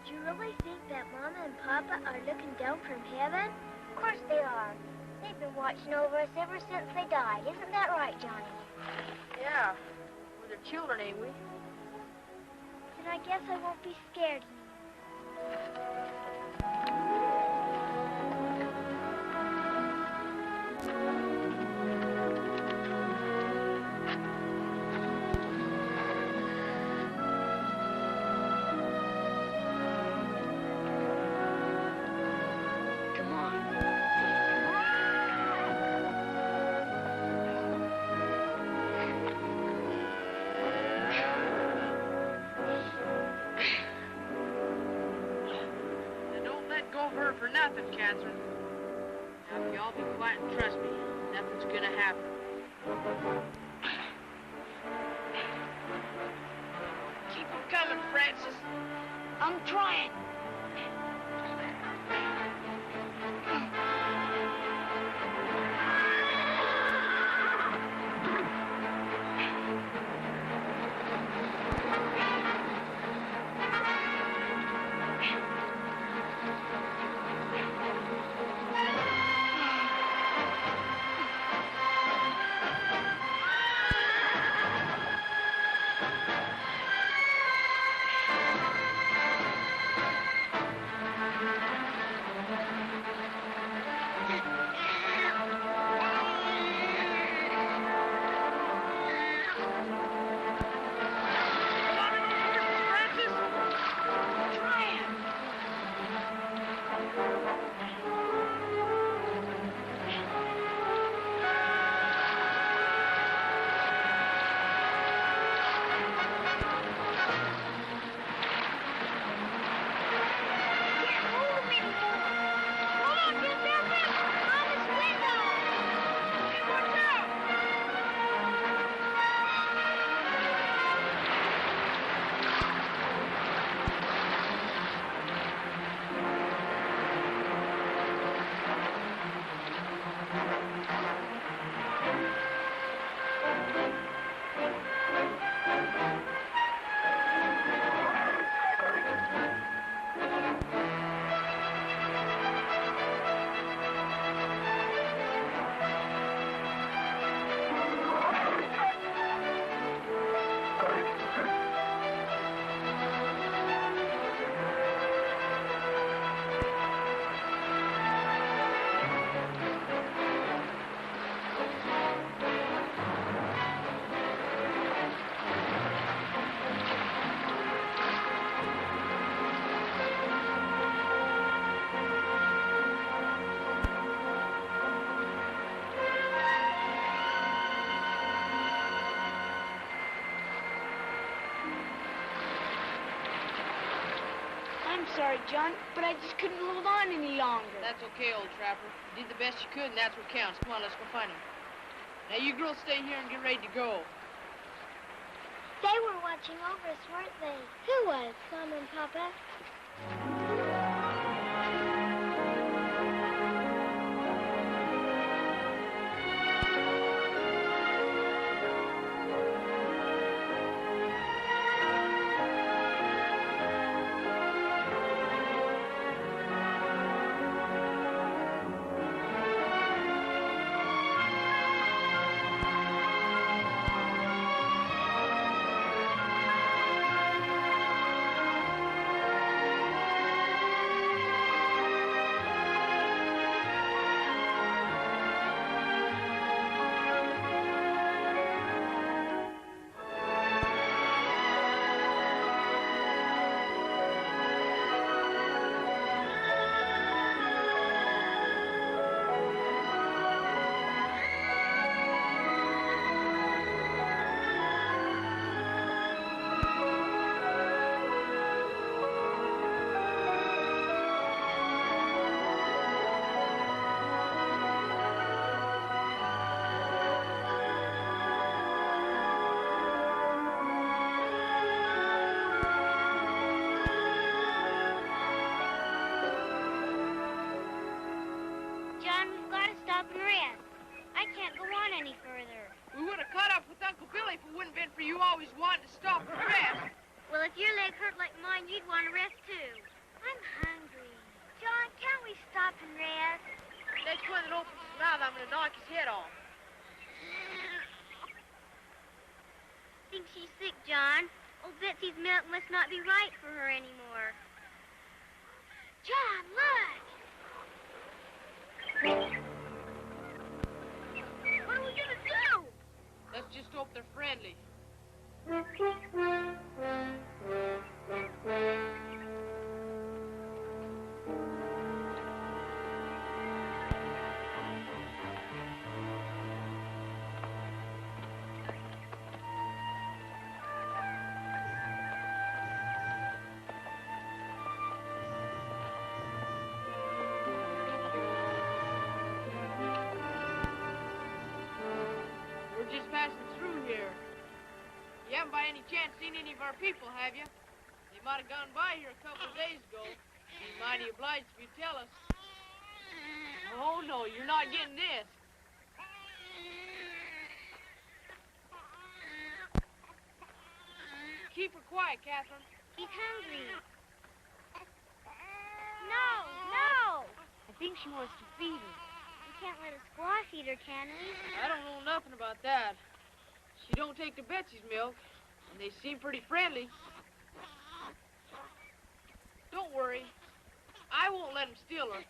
Do you really think that Mama and Papa are looking down from heaven? Of course they are. They've been watching over us ever since they died. Isn't that right, Johnny? Yeah, we're their children, ain't we? Then I guess I won't be scared For nothing, Catherine. Now, if you all be quiet and trust me, nothing's gonna happen. Keep them coming, Francis. I'm trying. I'm sorry, John, but I just couldn't hold on any longer. That's okay, old trapper. You did the best you could, and that's what counts. Come on, let's go find him. Now, you girls stay here and get ready to go. They were watching over us, weren't they? Who was? Mama and Papa? John, we've got to stop and rest. I can't go on any further. We would have caught up with Uncle Billy if it wouldn't been for you always wanting to stop and rest. Well, if your leg hurt like mine, you'd want to rest too. I'm hungry. John, can't we stop and rest? Next one that opens his mouth, I'm going to knock his head off. Think she's sick, John. Old Betsy's milk must not be right for her anymore. John, look! What are we gonna do? Let's just hope they're friendly. We're just passing through here. You haven't by any chance seen any of our people, have you? They might have gone by here a couple of days ago. Be mighty obliged if you tell us. Oh, no, you're not getting this. Keep her quiet, Catherine. She's hungry. No, no! I think she wants to feed her. We can't let a squaw feed her, can we? I don't know nothing about that. She don't take to Betsy's milk, and they seem pretty friendly. Don't worry. I won't let them steal her.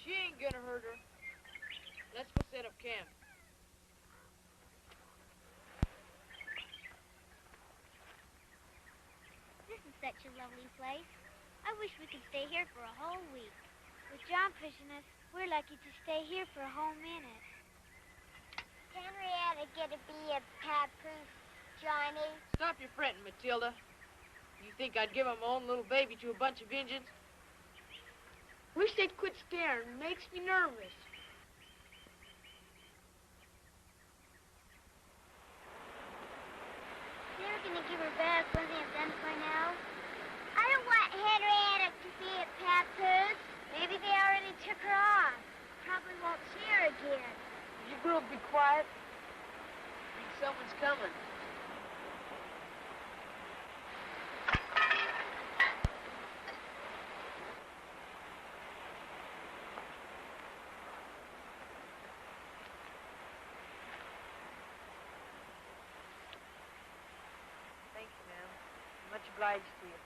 She ain't gonna hurt her. Let's go set up camp. This is such a lovely place. I wish we could stay here for a whole week. With John pushing us, we're lucky to stay here for a whole minute. Henrietta get to be a papoose, Johnny? Stop your fretting, Matilda. You think I'd give my own little baby to a bunch of Injuns? Wish they'd quit scaring. Makes me nervous. They're gonna give her back when they've done for now. I don't want Henrietta to be a papoose. Maybe they already took her off. Probably won't see her again. You girls be quiet. I think someone's coming. Thank you, ma'am. Much obliged to you.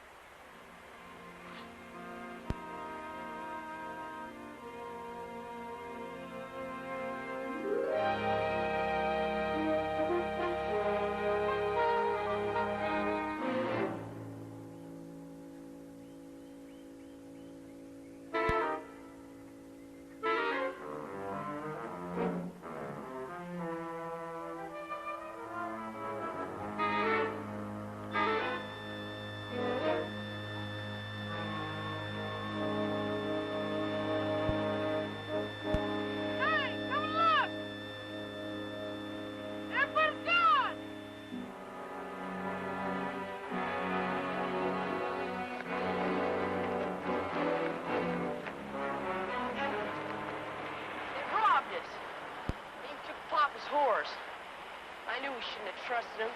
trusted him.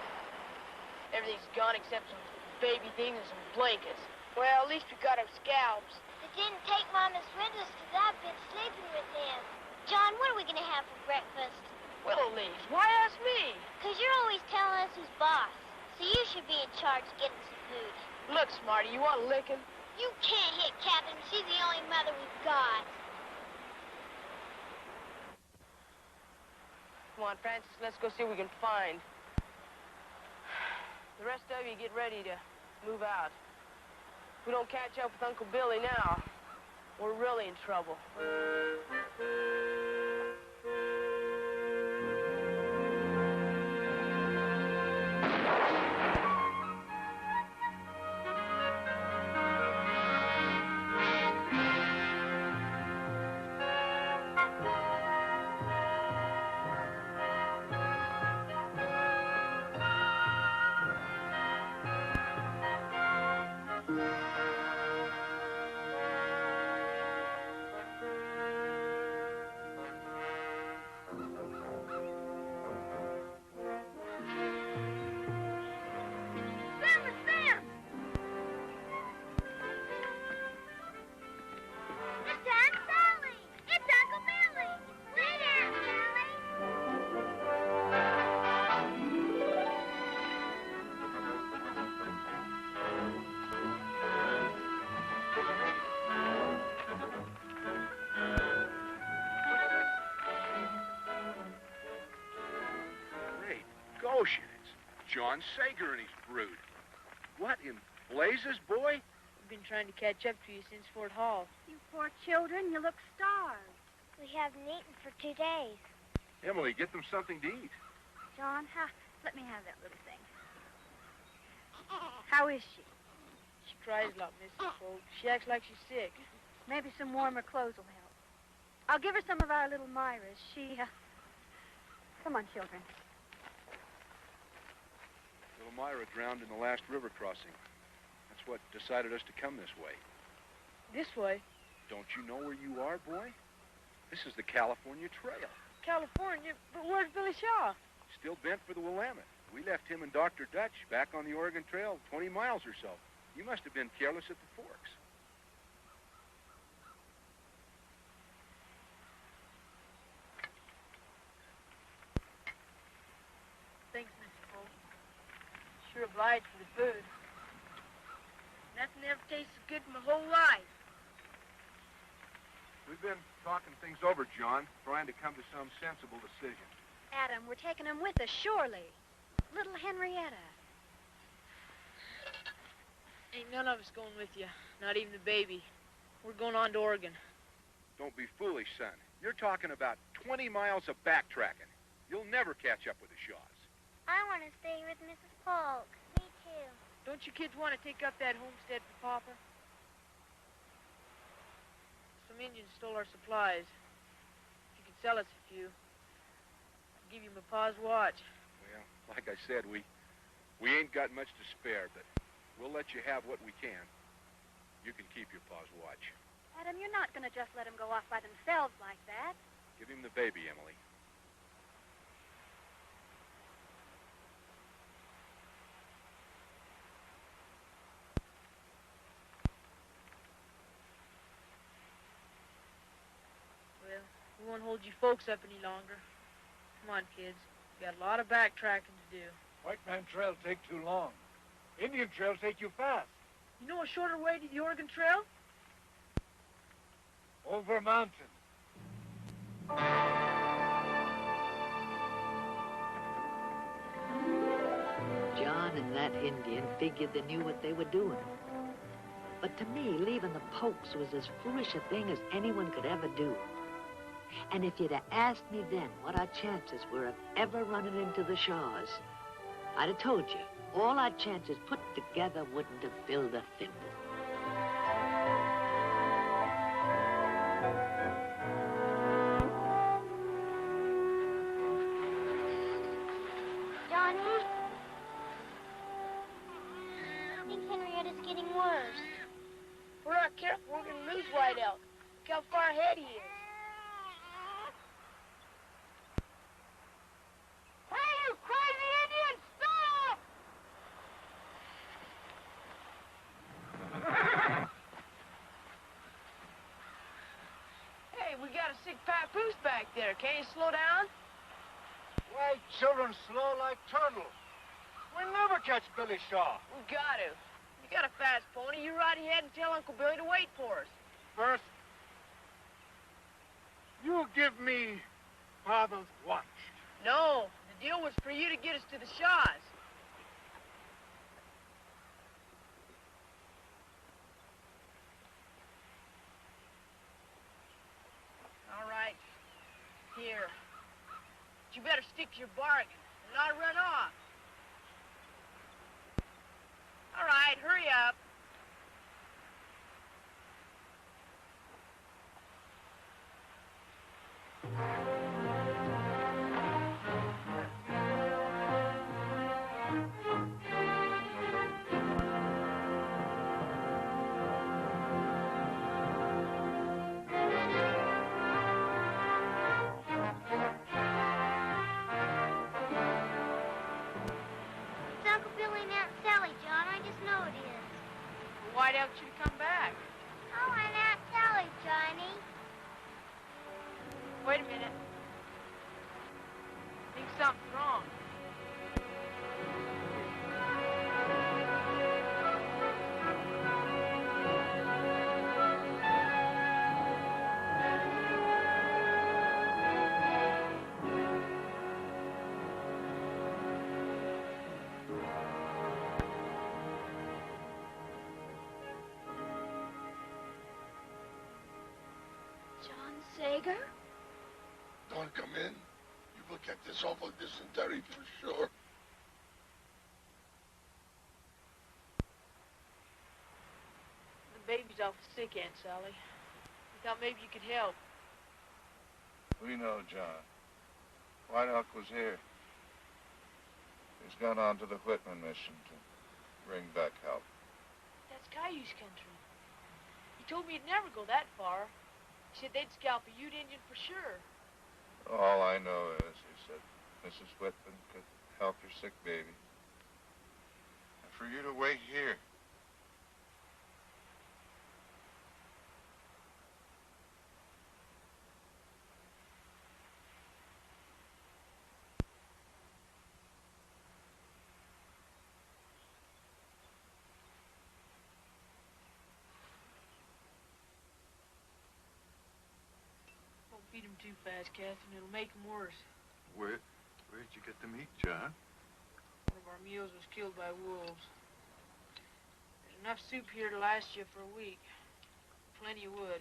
Everything's gone except some baby things and some blankets. Well, at least we got our scalps. They didn't take Mama's windows because I've been sleeping with them. John, what are we going to have for breakfast? Willow leaves. Why ask me? Because you're always telling us who's boss. So you should be in charge of getting some food. Look, Smarty, you want a licking? You can't hit Catherine. She's the only mother we've got. Come on, Francis, let's go see what we can find. The rest of you get ready to move out. If we don't catch up with Uncle Billy now, we're really in trouble. Ocean. It's John Sager and his brood. What in blazes, boy? We've been trying to catch up to you since Fort Hall. You poor children, you look starved. We haven't eaten for 2 days. Emily, get them something to eat. John, let me have that little thing. How is she? She cries a lot, Mrs. Folk. She acts like she's sick. Maybe some warmer clothes will help. I'll give her some of our little Myra's. Come on, children. Little Myra drowned in the last river crossing. That's what decided us to come this way. This way? Don't you know where you are, boy? This is the California Trail. California? But where's Billy Shaw? Still bent for the Willamette. We left him and Dr. Dutch back on the Oregon Trail 20 miles or so. You must have been careless at the forks. Thanks, Mr. Folk. Sure obliged for the food. Nothing ever tastes so good in my whole life. We've been talking things over, John, trying to come to some sensible decision. Adam, we're taking him with us, surely. Little Henrietta. Ain't none of us going with you, not even the baby. We're going on to Oregon. Don't be foolish, son. You're talking about 20 miles of backtracking. You'll never catch up with the Shaws. I want to stay with Mrs. Polk. Me too. Don't you kids want to take up that homestead for Papa? Some Indians stole our supplies. If you could sell us a few, I'd give you my pa's watch. Well, like I said, we ain't got much to spare, but we'll let you have what we can. You can keep your pa's watch. Adam, you're not going to just let them go off by themselves like that. Give him the baby, Emily. Well, we won't hold you folks up any longer. Come on, kids. We got a lot of backtracking to do. White man trail take too long. Indian trail take you fast. You know a shorter way to the Oregon Trail? Over mountain. John and that Indian figured they knew what they were doing. But to me, leaving the Pokes was as foolish a thing as anyone could ever do. And if you'd have asked me then what our chances were of ever running into the Shaws, I'd have told you, all our chances put together wouldn't have filled a thimble. Johnny? I think Henrietta's getting worse. If we're not careful, we're going to lose Whiteout. Look how far ahead he is. Hey, you crazy Indians! got a sick papoose back there. Can't you slow down? Why, children slow like turtles. We never catch Billy Shaw. We got to. You got a fast pony. You ride ahead and tell Uncle Billy to wait for us. First, you give me Father's watch. No, the deal was for you to get us to the Shaws. All right. Here. But you better stick to your bargain and not run off. All right, hurry up. It's Uncle Billy and Aunt Sally, John. I just know it is. Why don't you come back? Oh, and Aunt Sally, Johnny. Wait a minute. I think something's wrong. John Sager? Don't come in. You will get this awful dysentery for sure. The baby's awful sick, Aunt Sally. We thought maybe you could help. We know, John. White Elk was here. He's gone on to the Whitman mission to bring back help. That's Cayuse country. He told me it'd never go that far. He said they'd scalp a Ute Indian for sure. All I know is, he said, Mrs. Whitman could help your sick baby. And for you to wait here. Don't feed him too fast, Catherine. It'll make him worse. Where'd you get the meat, John? One of our mules was killed by wolves. There's enough soup here to last you for a week. Plenty of wood.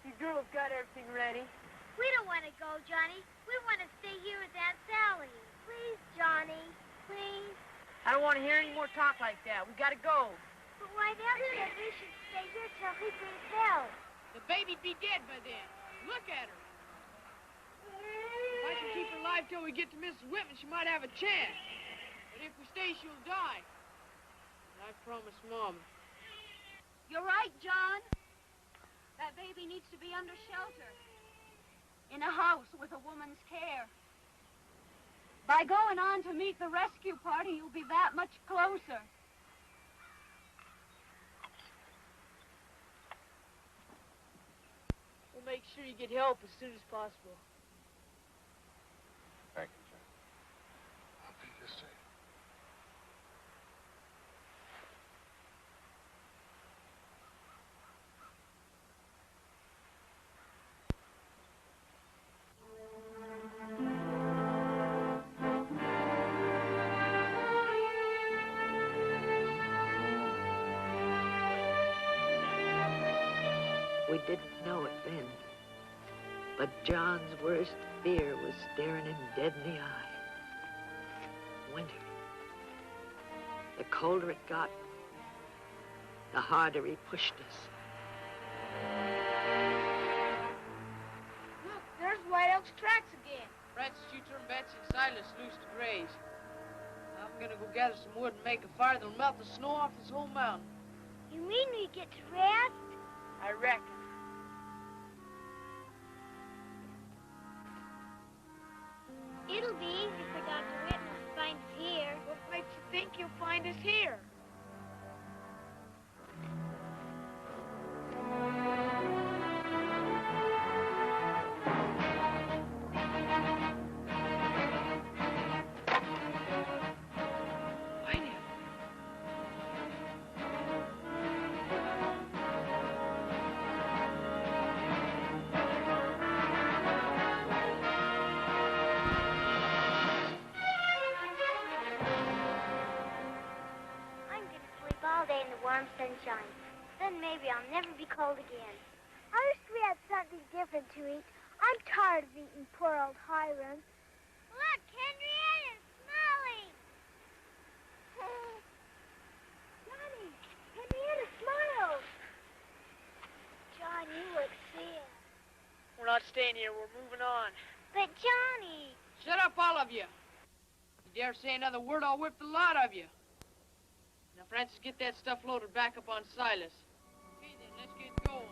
You girls got everything ready? We don't want to go, Johnny. We want to stay here with Aunt Sally. Please, Johnny. Please. I don't want to hear any more talk like that. We gotta go. But White Elk said we should stay here till he brings help. The baby'd be dead by then. Look at her. If I can keep her alive till we get to Mrs. Whitman, she might have a chance. But if we stay, she'll die. And I promised Mom. You're right, John. That baby needs to be under shelter. In a house with a woman's care. By going on to meet the rescue party, you'll be that much closer. We'll make sure you get help as soon as possible. Thank you, John. I'll be the same. We didn't know it then, but John's worst fear was staring him dead in the eye. Winter. The colder it got, the harder he pushed us. Look, there's White Elk's tracks again. Francis, you turn Betsy and Silas loose to graze. I'm gonna go gather some wood and make a fire that'll melt the snow off this whole mountain. You mean we get to rest? I reckon. It'll be easy for Dr. Whitman to find us here. What makes you think he'll find us here? All day in the warm sunshine. Then maybe I'll never be cold again. I wish we had something different to eat. I'm tired of eating poor old Hiram. Look, Henrietta's smiling. Johnny, Henrietta smiled. John, you look sad. We're not staying here. We're moving on. But Johnny. Shut up, all of you. You dare say another word, I'll whip the lot of you. Now, Francis, get that stuff loaded back up on Silas. Okay, then, let's get going.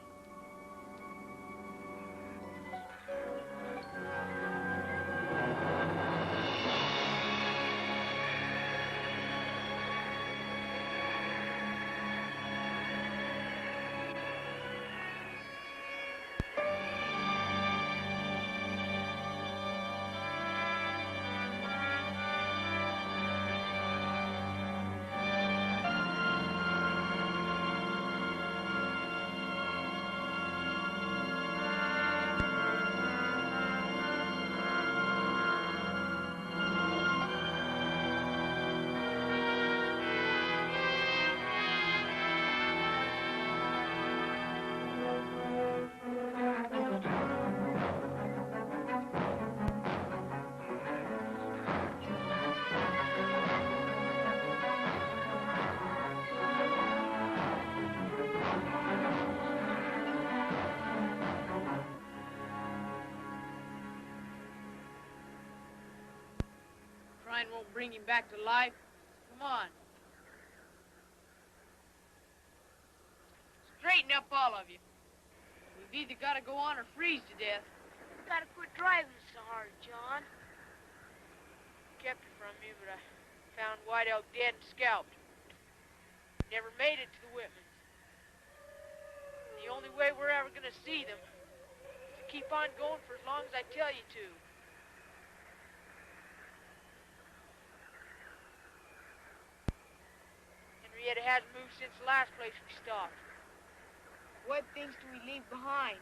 Won't bring him back to life. Come on. Straighten up, all of you. We've either got to go on or freeze to death. Gotta quit driving so hard, John. Kept it from me, but I found White Elk dead and scalped. Never made it to the Whitmans. The only way we're ever gonna see them is to keep on going for as long as I tell you to. Henrietta hasn't moved since the last place we stopped. What things do we leave behind?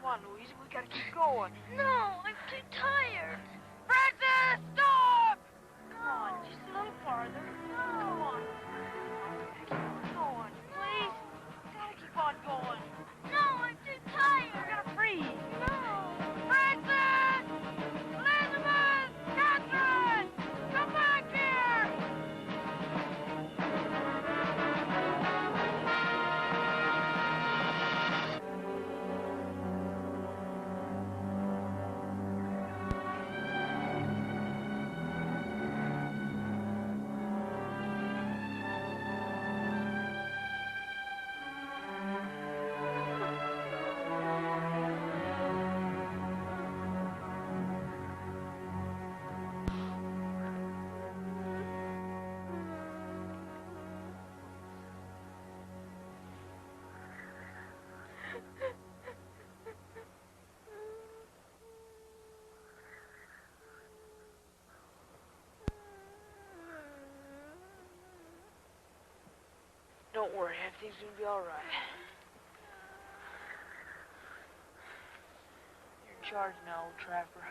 Come on, Louisa, we gotta keep going. No, I'm too tired. Francis, stop! Come on, just a little farther. Come on. Keep going, please. Gotta keep on going. No, I'm too tired. We're gonna freeze. No. Francis! Elizabeth! Catherine! Come back here! worry, everything's gonna be all right. You're in charge now, old trapper.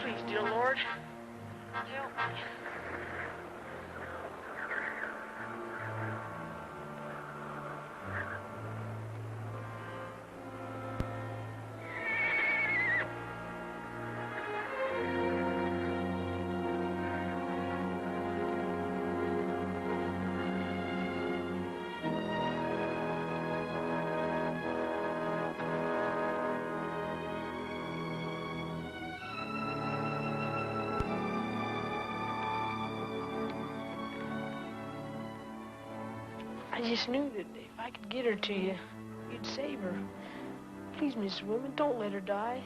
Please, dear Lord, help me. I just knew that if I could get her to you, you'd save her. Please, Mrs. Whitman, don't let her die.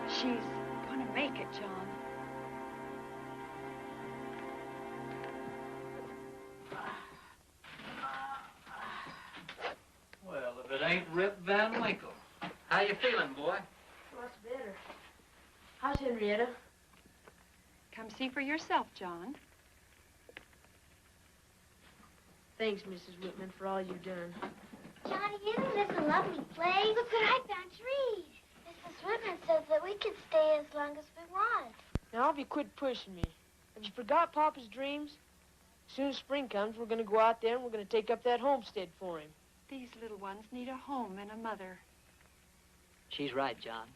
She's gonna make it, John. Well, if it ain't Rip Van Winkle. How you feeling, boy? What's better? How's Henrietta? Come see for yourself, John. Thanks, Mrs. Whitman, for all you've done. Johnny, isn't this a lovely place? Look what I found trees. Mrs. Whitman says that we can stay as long as we want. Now, have you quit pushing me? Have you forgot Papa's dreams? As soon as spring comes, we're going to go out there and we're going to take up that homestead for him. These little ones need a home and a mother. She's right, John.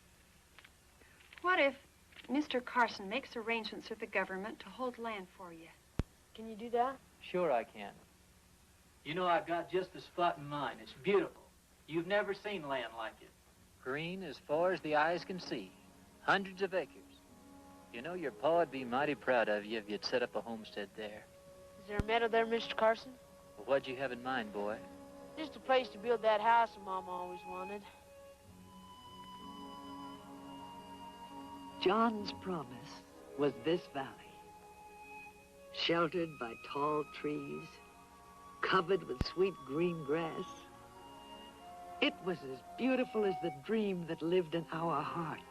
What if Mr. Carson makes arrangements with the government to hold land for you? Can you do that? Sure I can. You know, I've got just the spot in mind. It's beautiful. You've never seen land like it. Green as far as the eyes can see. Hundreds of acres. You know, your pa would be mighty proud of you if you'd set up a homestead there. Is there a meadow there, Mr. Carson? Well, what'd you have in mind, boy? Just a place to build that house that Mama always wanted. John's promise was this valley, sheltered by tall trees, covered with sweet green grass. It was as beautiful as the dream that lived in our hearts,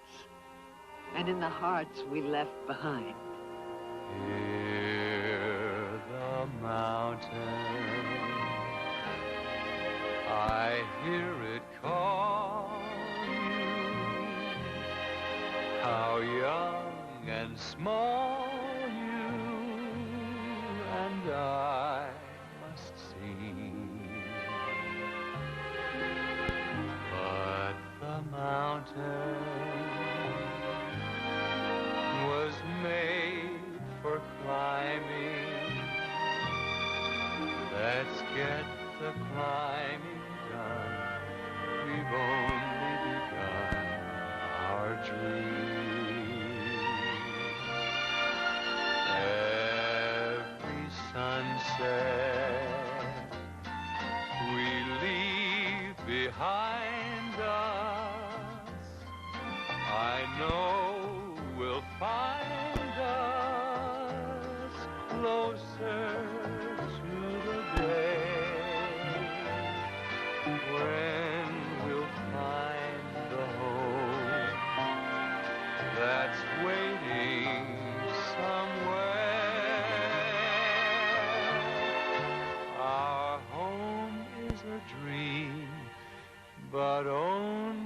and in the hearts we left behind. Hear the mountain, I hear it call you. How young and small you and I must seem. But the mountain was made for climbing. Let's get the climbing done. We've only begun our dream. Every sunset we leave behind us, I know will find us closer to the day when we'll find the home that's waiting somewhere. is a dream, but only